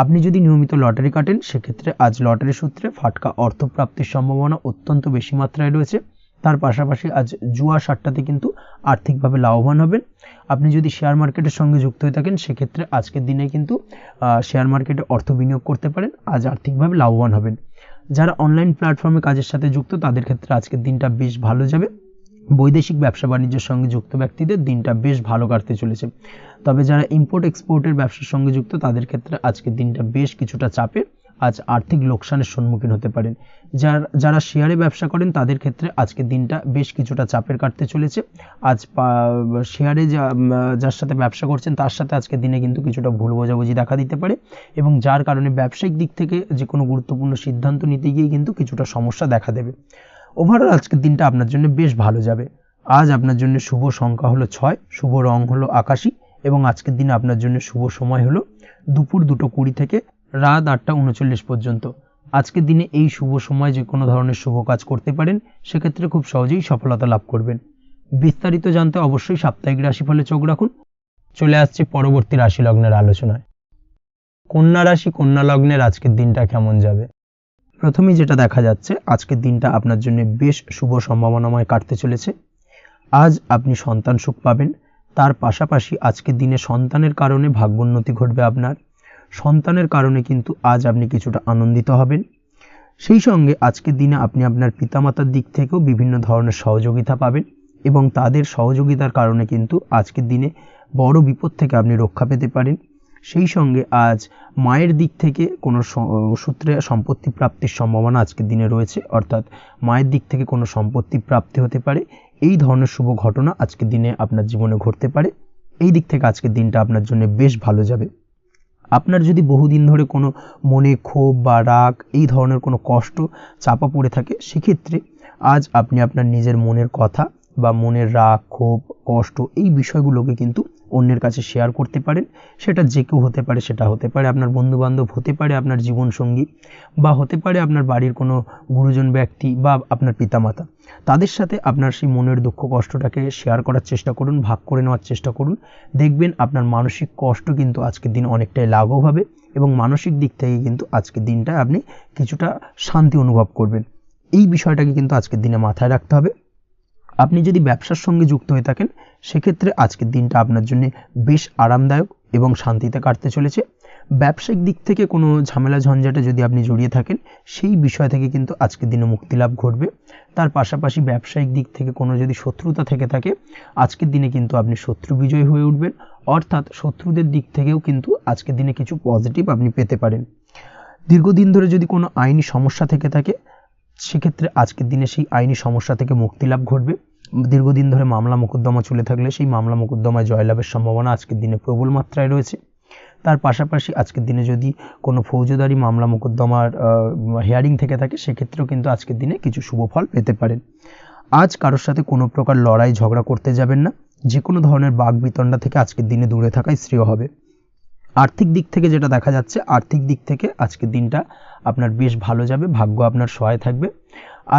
আপনি যদি নিয়মিত লটারি কাটেন, সেক্ষেত্রে আজ লটারি সূত্রে ফাটকা অর্থপ্রাপ্তির সম্ভাবনা অত্যন্ত বেশি মাত্রায় রয়েছে। তার পাশাপাশি আজ জুয়া সাট্টাতে কিন্তু আর্থিকভাবে লাভবান হবেন। আপনি যদি শেয়ার মার্কেটের সঙ্গে যুক্ত হয়ে থাকেন, সেক্ষেত্রে আজকের দিনে কিন্তু শেয়ার মার্কেটে অর্থ বিনিয়োগ করতে পারেন। আজ আর্থিকভাবে লাভবান হবেন। যারা অনলাইন প্ল্যাটফর্মে কাজের সাথে যুক্ত, তাদের ক্ষেত্রে আজকের দিনটা বেশ ভালো যাবে। বৈদেশিক ব্যবসা বাণিজ্যের সঙ্গে যুক্ত ব্যক্তিদের দিনটা বেশ ভালো কাটতে চলেছে। তবে যারা ইম্পোর্ট এক্সপোর্টের ব্যবসার সঙ্গে যুক্ত, তাদের ক্ষেত্রে আজকের দিনটা বেশ কিছুটা চাপের। আজ আর্থিক লোকসানের সম্মুখীন হতে পারেন। যারা শেয়ারে ব্যবসা করেন, তাদের ক্ষেত্রে আজকের দিনটা বেশ কিছুটা চাপের কাটতে চলেছে। আজ শেয়ারে যার সাথে ব্যবসা করছেন, তার সাথে আজকের দিনে কিন্তু কিছুটা ভুল বোঝাবুঝি দেখা দিতে পারে এবং যার কারণে ব্যবসায়িক দিক থেকে যে কোনো গুরুত্বপূর্ণ সিদ্ধান্ত নিতে গিয়ে কিন্তু কিছুটা সমস্যা দেখা দেবে। ওভারঅল আজকের দিনটা আপনার জন্য বেশ ভালো যাবে। আজ আপনার জন্য শুভ সংখ্যা হলো 6, শুভ রং হলো আকাশী এবং আজকের দিনে আপনার জন্য শুভ সময় হলো দুপুর 2:20 থেকে রাত 8:39 পর্যন্ত। আজকের দিনে এই শুভ সময় যে কোনো ধরনের শুভ কাজ করতে পারেন, সেক্ষেত্রে খুব সহজেই সফলতা লাভ করবেন। বিস্তারিত জানতে অবশ্যই সাপ্তাহিক রাশিফলে চোখ রাখুন। চলে আসছে পরবর্তী রাশি লগ্নের আলোচনায়। কন্যা রাশি, কন্যা লগ্নের আজকের দিনটা কেমন যাবে? প্রথমেই যেটা দেখা যাচ্ছে, আজকের দিনটা আপনার জন্য বেশ শুভ সম্ভাবনাময় কাটতে চলেছে। আজ আপনি সন্তান সুখ পাবেন। তার পাশাপাশি আজকের দিনে সন্তানের কারণে ভাগ্যোন্নতি ঘটবে আপনার। সন্তানের কারণে কিন্তু আজ আপনি কিছুটা আনন্দিত হবেন। সেই সঙ্গে আজকের দিনে আপনি আপনার পিতামাতার দিক থেকেও বিভিন্ন ধরনের সহযোগিতা পাবেন এবং তাদের সহযোগিতার কারণে কিন্তু আজকের দিনে বড় বিপদ থেকে আপনি রক্ষা পেতে পারেন। সেই সঙ্গে আজ মায়ের দিক থেকে কোনো সূত্রে সম্পত্তি প্রাপ্তির সম্ভাবনা আজকের দিনে রয়েছে, অর্থাৎ মায়ের দিক থেকে কোনো সম্পত্তি প্রাপ্তি হতে পারে। এই ধরনের শুভ ঘটনা আজকের দিনে আপনার জীবনে ঘটতে পারে। এই দিক থেকে আজকের দিনটা আপনার জন্য বেশ ভালো যাবে। আপনার যদি বহুদিন ধরে কোনো মনে ক্ষোভ বা রাগ, এই ধরনের কোনো কষ্ট চাপা পড়ে থাকে, সেক্ষেত্রে আজ আপনি আপনার নিজের মনের কথা বা মনের রাগ, ক্ষোভ, কষ্ট, এই বিষয়গুলোকে কিন্তু অন্যের কাছে শেয়ার করতে পারেন। সেটা যে কেউ হতে পারে, সেটা হতে পারে আপনার বন্ধুবান্ধব, হতে পারে আপনার জীবনসঙ্গী, বা হতে পারে আপনার বাড়ির কোনো গুরুজন ব্যক্তি বা আপনার পিতামাতা। তাদের সাথে আপনার সেই মনের দুঃখ কষ্টটাকে শেয়ার করার চেষ্টা করুন, ভাগ করে নেওয়ার চেষ্টা করুন। দেখবেন আপনার মানসিক কষ্ট কিন্তু আজকের দিন অনেকটাই লাঘব হবে এবং মানসিক দিক থেকে কিন্তু আজকের দিনটা আপনি কিছুটা শান্তি অনুভব করবেন। এই বিষয়টাকে কিন্তু আজকের দিনে মাথায় রাখতে হবে। আপনি যদি ব্যবসার সঙ্গে যুক্ত হয়ে থাকেন, সেক্ষেত্রে আজকের দিনটা আপনার জন্য বেশ আরামদায়ক এবং শান্তিতে কাটতে চলেছে। ব্যবসায়িক দিক থেকে কোনো ঝামেলা ঝঞ্ঝাটে যদি আপনি জড়িয়ে থাকেন, সেই বিষয় থেকে কিন্তু আজকের দিনে মুক্তিলাভ ঘটবে। তার পাশাপাশি ব্যবসায়িক দিক থেকে কোনো যদি শত্রুতা থেকে থাকে, আজকের দিনে কিন্তু আপনি শত্রু বিজয় হয়ে উঠবেন, অর্থাৎ শত্রুদের দিক থেকেও কিন্তু আজকের দিনে কিছু পজিটিভ আপনি পেতে পারেন। দীর্ঘদিন ধরে যদি কোনো আইনি সমস্যা থেকে থাকে, সেক্ষেত্রে আজকের দিনে সেই আইনি সমস্যা থেকে মুক্তিলাভ ঘটবে। দীর্ঘদিন ধরে মামলা মোকদ্দমা চলে থাকলে সেই মামলা মোকদ্দমায় জয়লাভের সম্ভাবনা আজকের দিনে প্রবল মাত্রায় রয়েছে। তার পাশাপাশি আজকের দিনে যদি কোনো ফৌজদারি মামলা মোকদ্দমার হিয়ারিং থেকে থাকে, সেক্ষেত্রেও কিন্তু আজকের দিনে কিছু শুভ ফল পেতে পারেন। আজ কারোর সাথে কোনো প্রকার লড়াই ঝগড়া করতে যাবেন না। যে কোনো ধরনের বাক বিতণ্ডা থেকে আজকের দিনে দূরে থাকাই শ্রেয় হবে। আর্থিক দিক থেকে যেটা দেখা যাচ্ছে, আর্থিক দিক থেকে আজকের দিনটা আপনার বেশ ভালো যাবে, ভাগ্য আপনার সহায় থাকবে।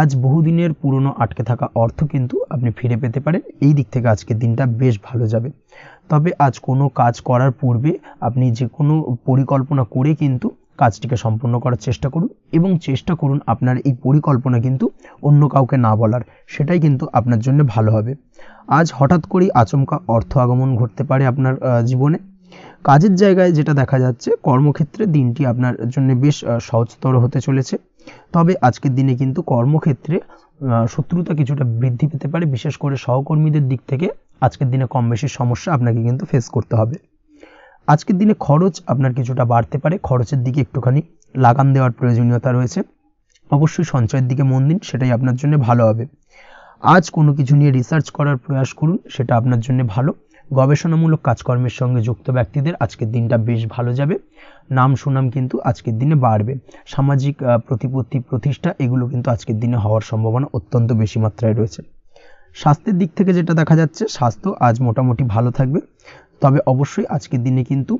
আজ বহুদিনের পুরনো আটকে থাকা অর্থ কিন্তু আপনি ফিরে পেতে পারেন। এই দিক থেকে আজকের দিনটা বেশ ভালো যাবে। তবে আজ কোনো কাজ করার পূর্বে আপনি যে কোনো পরিকল্পনা করে কিন্তু কাজটিকে সম্পূর্ণ করার চেষ্টা করুন এবং চেষ্টা করুন আপনার এই পরিকল্পনা কিন্তু অন্য কাউকে না বলার, সেটাই কিন্তু আপনার জন্য ভালো হবে। আজ হঠাৎ করেই আচমকা অর্থ আগমন ঘটতে পারে আপনার জীবনে। কাজের জায়গায় যেটা দেখা যাচ্ছে, কর্মক্ষেত্রে দিনটি আপনার জন্য বেশ সহজতর হতে চলেছে। তবে আজকের দিনে কিন্তু কর্মক্ষেত্রে শত্রুতা কিছুটা বৃদ্ধি পেতে পারে, বিশেষ করে সহকর্মীদের দিক থেকে আজকের দিনে কম বেশি সমস্যা আপনাকে কিন্তু ফেস করতে হবে। আজকের দিনে খরচ আপনার কিছুটা বাড়তে পারে, খরচের দিকে একটুখানি লাগাম দেওয়ার প্রয়োজনীয়তা রয়েছে। অবশ্যই সঞ্চয়ের দিকে মন দিন, সেটাই আপনার জন্য ভালো হবে। আজ কোনো কিছু নিয়ে রিসার্চ করার প্রয়াস করুন, সেটা আপনার জন্য ভালো। গবেষণামূলক কাজকর্মের সঙ্গে যুক্ত ব্যক্তিদের আজকের দিনটা বেশ ভালো যাবে। নাম সুনাম কিন্তু আজকের দিনে বাড়বে। সামাজিক প্রতিপত্তি প্রতিষ্ঠা এগুলো কিন্তু আজকের দিনে হওয়ার সম্ভাবনা অত্যন্ত বেশি মাত্রায় রয়েছে। স্বাস্থ্যের দিক থেকে যেটা দেখা যাচ্ছে, স্বাস্থ্য আজ মোটামুটি ভালো থাকবে। তবে অবশ্যই আজকের দিনে কিন্তু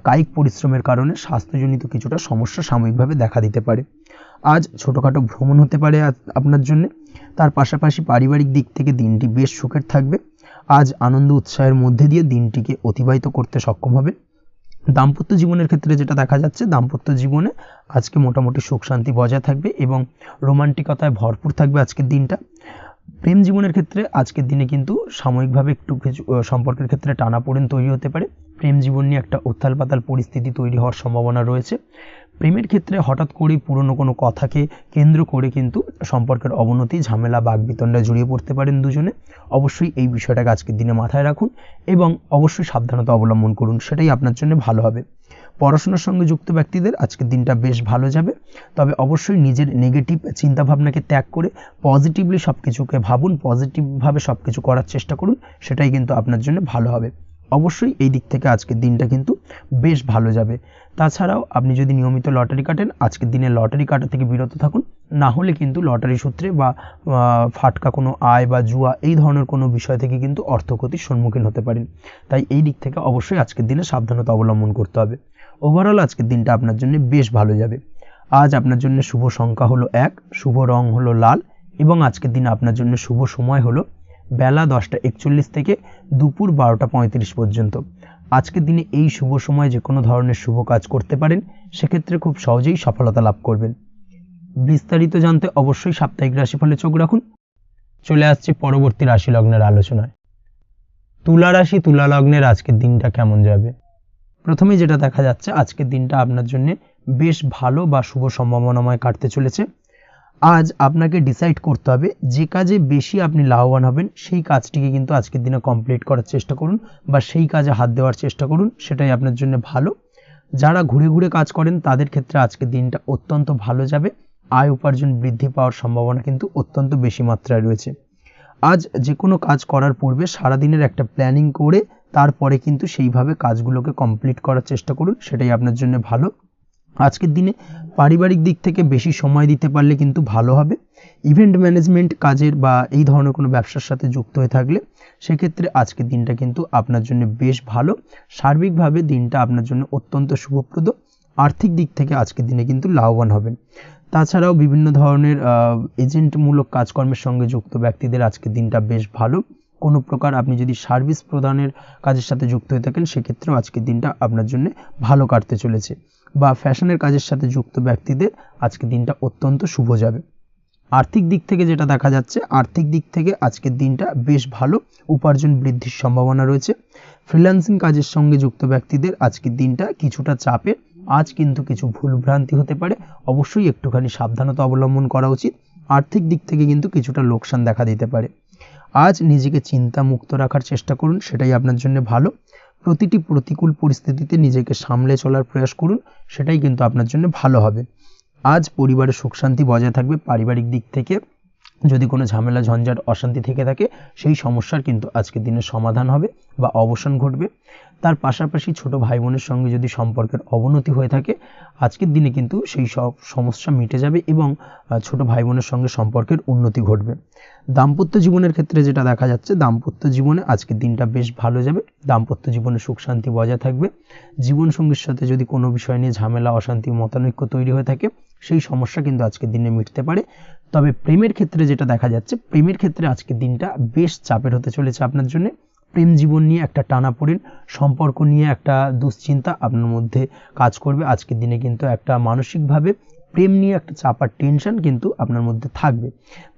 কায়িক পরিশ্রমের কারণে স্বাস্থ্যজনিত কিছুটা সমস্যা সাময়িকভাবে দেখা দিতে পারে। আজ ছোটোখাটো ভ্রমণ হতে পারে আপনার জন্য। তার পাশাপাশি পারিবারিক দিক থেকে দিনটি বেশ সুখের থাকবে। আজ আনন্দ উৎসাহের মধ্যে দিয়ে দিনটিকে অতিবাহিত করতে সক্ষম হবে। দাম্পত্য জীবনের ক্ষেত্রে যেটা দেখা যাচ্ছে, দাম্পত্য জীবনে আজকে মোটামুটি সুখ শান্তি বজায় থাকবে এবং রোমান্টিকতায় ভরপুর থাকবে আজকের দিনটা। প্রেম জীবনের ক্ষেত্রে আজকের দিনে কিন্তু সাময়িকভাবে একটু কিছু সম্পর্কের ক্ষেত্রে টানাপোড়েন তৈরি হতে পারে। প্রেম জীবন নিয়ে একটা উত্তাল পাতাল পরিস্থিতি তৈরি হওয়ার সম্ভাবনা রয়েছে। প্রেমের ক্ষেত্রে হঠাৎ করেই পুরনো কোনো কথাকে কেন্দ্র করে কিন্তু সম্পর্কের অবনতি, ঝামেলা, বাগবিতণ্ডায় জড়িয়ে পড়তে পারেন দুজনে। অবশ্যই এই বিষয়টাকে আজকের দিনে মাথায় রাখুন এবং অবশ্যই সাবধানতা অবলম্বন করুন, সেটাই আপনার জন্য ভালো হবে। পড়াশোনার সঙ্গে যুক্ত ব্যক্তিদের আজকের দিনটা বেশ ভালো যাবে। তবে অবশ্যই নিজের নেগেটিভ চিন্তাভাবনাকে ত্যাগ করে পজিটিভলি সব কিছুকে ভাবুন, পজিটিভভাবে সব কিছু করার চেষ্টা করুন, সেটাই কিন্তু আপনার জন্য ভালো হবে। অবশ্যই এই দিক থেকে আজকের দিনটা কিন্তু বেশ ভালো যাবে। তাছাড়াও আপনি যদি নিয়মিত লটারি কাটেন, আজকের দিনে লটারি কাটা থেকে বিরত থাকুন। না হলে কিন্তু লটারি সূত্রে বা ফাটকা কোনো আয় বা জুয়া এই ধরনের কোনো বিষয় থেকে কিন্তু অর্থক্ষতির সম্মুখীন হতে পারেন। তাই এই দিক থেকে অবশ্যই আজকের দিনে সাবধানতা অবলম্বন করতে হবে। ওভারঅল আজকের দিনটা আপনার জন্য বেশ ভালো যাবে। আজ আপনার জন্য শুভ সংখ্যা হলো 1, শুভ রং হলো লাল এবং আজকের দিনে আপনার জন্য শুভ সময় হলো বেলা 10:41 থেকে দুপুর 12:35 পর্যন্ত। আজকের দিনে এই শুভ সময় যে কোনো ধরনের শুভ কাজ করতে পারেন, সেক্ষেত্রে খুব সহজেই সফলতা লাভ করবেন। বিস্তারিত জানতে অবশ্যই সাপ্তাহিক রাশিফলে চোখ রাখুন। চলে আসছে পরবর্তী রাশি লগ্নের আলোচনায়। তুলা রাশি, তুলা লগ্নের আজকের দিনটা কেমন যাবে? প্রথমে যেটা দেখা যাচ্ছে, আজকের দিনটা আপনার জন্য বেশ ভালো বা শুভ সম্ভাবনাময় কাটতে চলেছে। আজ আপনাকে ডিসাইড করতে হবে যে কাজে বেশি আপনি লাভবান হবেন, সেই কাজটিকে কিন্তু আজকের দিনে কমপ্লিট করার চেষ্টা করুন বা সেই কাজে হাত দেওয়ার চেষ্টা করুন, সেটাই আপনার জন্য ভালো। যারা ঘুরে ঘুরে কাজ করেন তাদের ক্ষেত্রে আজকের দিনটা অত্যন্ত ভালো যাবে। আয় উপার্জন বৃদ্ধি পাওয়ার সম্ভাবনা কিন্তু অত্যন্ত বেশি মাত্রায় রয়েছে। আজ যে কোনো কাজ করার পূর্বে সারাদিনের একটা প্ল্যানিং করে তারপরে কিন্তু সেইভাবে কাজগুলোকে কমপ্লিট করার চেষ্টা করুন, সেটাই আপনার জন্য ভালো। আজকের দিনে পারিবারিক দিক থেকে বেশি সময় দিতে পারলে কিন্তু ভালো হবে। ইভেন্ট ম্যানেজমেন্ট কাজের বা এই ধরনের কোনো ব্যবসার সাথে যুক্ত হয়ে থাকলে সেক্ষেত্রে আজকের দিনটা কিন্তু আপনার জন্য বেশ ভালো। সার্বিকভাবে দিনটা আপনার জন্য অত্যন্ত শুভপ্রদ। আর্থিক দিক থেকে আজকের দিনে কিন্তু লাভবান হবেন। তাছাড়াও বিভিন্ন ধরনের এজেন্টমূলক কাজকর্মের সঙ্গে যুক্ত ব্যক্তিদের আজকের দিনটা বেশ ভালো। কোনো প্রকার আপনি যদি সার্ভিস প্রদানের কাজের সাথে যুক্ত হয়ে থাকেন সেক্ষেত্রেও আজকের দিনটা আপনার জন্য ভালো কাটতে চলেছে। বা ফ্যাশনের কাজের সাথে যুক্ত ব্যক্তিদের আজকের দিনটা অত্যন্ত শুভ যাবে। আর্থিক দিক থেকে যেটা দেখা যাচ্ছে, আর্থিক দিক থেকে আজকের দিনটা বেশ ভালো, উপার্জন বৃদ্ধির সম্ভাবনা রয়েছে। ফ্রিল্যান্সিং কাজের সঙ্গে যুক্ত ব্যক্তিদের আজকের দিনটা কিছুটা চাপের। আজ কিন্তু কিছু ভুলভ্রান্তি হতে পারে, অবশ্যই একটুখানি সাবধানতা অবলম্বন করা উচিত। আর্থিক দিক থেকে কিন্তু কিছুটা লোকসান দেখা দিতে পারে। আজ নিজেকে চিন্তা মুক্ত রাখার চেষ্টা করুন, সেটাই আপনার জন্য ভালো। প্রতিটি প্রতিকূল পরিস্থিতিতে নিজেকে সামলে চলার প্রয়াস করুন, সেটাই কিন্তু আপনার জন্য ভালো হবে। আজ পরিবারের সুখ শান্তি বজায় থাকবে। পারিবারিক দিক থেকে যদি কোনো ঝামেলা ঝঞ্ঝাট অশান্তি থেকে থাকে সেই সমস্যার কিন্তু আজকের দিনে সমাধান হবে বা অবসান ঘটবে। তার পাশাপাশি ছোট ভাই বোনের সঙ্গে যদি সম্পর্কের অবনতি হয়ে থাকে আজকের দিনে কিন্তু সেই সব সমস্যা মিটে যাবে এবং ছোট ভাই বোনের সঙ্গে সম্পর্কের উন্নতি ঘটবে। দাম্পত্য জীবনের ক্ষেত্রে যেটা দেখা যাচ্ছে, দাম্পত্য জীবনে আজকের দিনটা বেশ ভালো যাবে। দাম্পত্য জীবনে সুখ শান্তি বজায় থাকবে। জীবনসঙ্গীর সাথে যদি কোনো বিষয় নিয়ে ঝামেলা অশান্তি মতানৈক্য তৈরি হয়ে থাকে সেই সমস্যা কিন্তু আজকের দিনে মিটতে পারে। তবে প্রেমের ক্ষেত্রে যেটা দেখা যাচ্ছে, প্রেমের ক্ষেত্রে আজকের দিনটা বেশ চাপের হতে চলেছে আপনার জন্য। প্রেম জীবন নিয়ে একটা টানাপোড়েন, সম্পর্ক নিয়ে একটা দুশ্চিন্তা আপনার মধ্যে কাজ করবে। আজকের দিনে কিন্তু একটা মানসিকভাবে প্রেম নিয়ে একটা চাপার টেনশন কিন্তু আপনার মধ্যে থাকবে।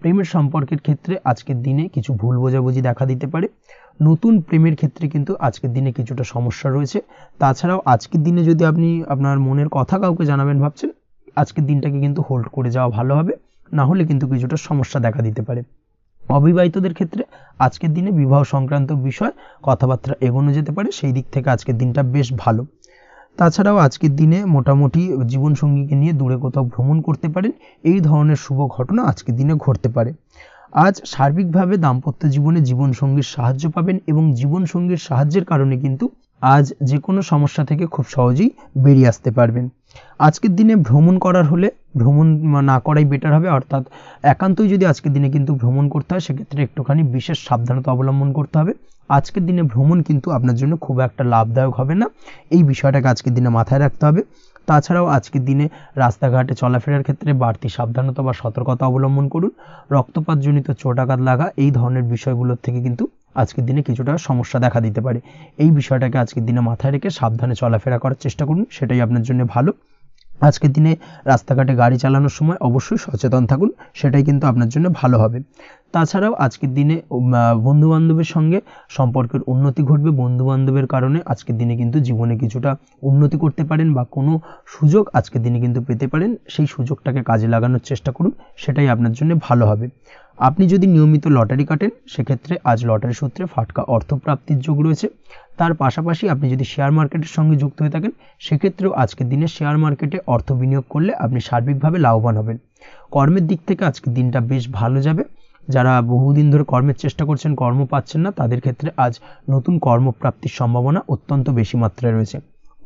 প্রেমের সম্পর্কের ক্ষেত্রে আজকের দিনে কিছু ভুল বোঝাবুঝি দেখা দিতে পারে। নতুন প্রেমের ক্ষেত্রে কিন্তু আজকের দিনে কিছুটা সমস্যা রয়েছে। তাছাড়াও আজকের দিনে যদি আপনি আপনার মনের কথা কাউকে জানাবেন ভাবছেন, আজকের দিনটাকে কিন্তু হোল্ড করে যাওয়া ভালো হবে, না হলে কিন্তু কিছুটা সমস্যা দেখা দিতে পারে। অবিবাহিতদের ক্ষেত্রে আজকের দিনে বিবাহ সংক্রান্ত বিষয় কথাবার্তা এগোনো যেতে পারে, সেই দিক থেকে আজকের দিনটা বেশ ভালো। তাছাড়াও আজকের দিনে মোটামুটি জীবনসঙ্গীকে নিয়ে দূরে কোথাও ভ্রমণ করতে পারেন, এই ধরনের শুভ ঘটনা আজকের দিনে ঘটতে পারে। আজ সার্বিকভাবে দাম্পত্য জীবনে জীবনসঙ্গীর সাহায্য পাবেন এবং জীবনসঙ্গীর সাহায্যের কারণে কিন্তু আজ যে কোনো সমস্যা থেকে খুব সহজেই বেরিয়ে আসতে পারবেন। আজকের দিনে ভ্রমণ করার হলে ভ্রমণ না করাই বেটার হবে, অর্থাৎ একান্তই যদি আজকের দিনে কিন্তু ভ্রমণ করতে হয় সেক্ষেত্রে একটুখানি বিশেষ সাবধানতা অবলম্বন করতে হবে। আজকের দিনে ভ্রমণ কিন্তু আপনার জন্য খুব একটা লাভদায়ক হবে না, এই বিষয়টাকে আজকের দিনে মাথায় রাখতে হবে। তাছাড়াও আজকের দিনে রাস্তাঘাটে চলাফেরার ক্ষেত্রে বাড়তি সাবধানতা বা সতর্কতা অবলম্বন করুন। রক্তপাতজনিত চোটাঘাত লাগা এই ধরনের বিষয়গুলোর থেকে কিন্তু আজকের দিনে কিছুটা সমস্যা দেখা দিতে পারে। এই বিষয়টাকে আজকের দিনে মাথায় রেখে সাবধানে চলাফেরা করার চেষ্টা করুন, সেটাই আপনার জন্য ভালো। আজকের দিনে রাস্তাঘাটে গাড়ি চালানোর সময় অবশ্যই সচেতন থাকুন, সেটাই কিন্তু আপনার জন্য ভালো হবে। তাছাড়াও আজকের দিনে বন্ধুবান্ধবের সঙ্গে সম্পর্কের উন্নতি ঘটবে। বন্ধুবান্ধবের কারণে আজকের দিনে কিন্তু জীবনে কিছুটা উন্নতি করতে পারেন বা কোনো সুযোগ আজকের দিনে কিন্তু পেতে পারেন, সেই সুযোগটাকে কাজে লাগানোর চেষ্টা করুন, সেটাই আপনার জন্য ভালো হবে। আপনি যদি নিয়মিত লটারি কাটেন সেক্ষেত্রে আজ লটারি সূত্রে ফাটকা অর্থপ্রাপ্তির যোগ রয়েছে। তার পাশাপাশি আপনি যদি শেয়ার মার্কেটের সঙ্গে যুক্ত হয়ে থাকেন সেক্ষেত্রেও আজকের দিনে শেয়ার মার্কেটে অর্থ বিনিয়োগ করলে আপনি সার্বিকভাবে লাভবান হবেন। কর্মের দিক থেকে আজকের দিনটা বেশ ভালো যাবে। যারা বহুদিন ধরে কর্মের চেষ্টা করছেন, কর্ম পাচ্ছেন না, তাদের ক্ষেত্রে আজ নতুন কর্মপ্রাপ্তির সম্ভাবনা অত্যন্ত বেশি মাত্রায় রয়েছে।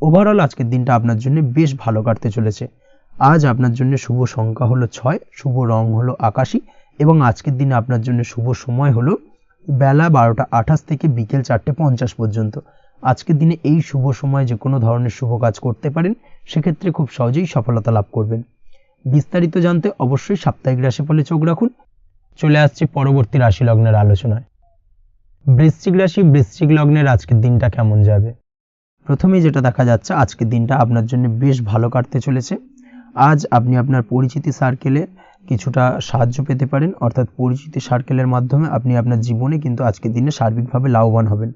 ওভারঅল আজকের দিনটা আপনার জন্য বেশ ভালো কাটতে চলেছে। আজ আপনার জন্য শুভ সংখ্যা হলো 6, শুভ রং হলো আকাশী এবং আজকের দিনে আপনার জন্য শুভ সময় হলো বেলা 12:28 থেকে বিকেল 4:50 পর্যন্ত। আজকের দিনে এই শুভ সময় যে কোনো ধরনের শুভ কাজ করতে পারেন, সেক্ষেত্রে খুব সহজেই সফলতা লাভ করবেন। বিস্তারিত জানতে অবশ্যই সাপ্তাহিক রাশিফলে চোখ রাখুন। চলে আসছে পরবর্তী রাশি লগ্নের আলোচনায়। বৃশ্চিক রাশি, বৃশ্চিক লগ্নের আজকের দিনটা কেমন যাবে? প্রথমেই যেটা দেখা যাচ্ছে, আজকের দিনটা আপনার জন্য বেশ ভালো কাটতে চলেছে। আজ আপনি আপনার পরিচিতি সার্কেলে কিছুটা সাহায্য পেতে পারেন, অর্থাৎ পরিচিতি সার্কেলের মাধ্যমে আপনি আপনার জীবনে কিন্তু আজকের দিনে সার্বিকভাবে লাভবান হবেন।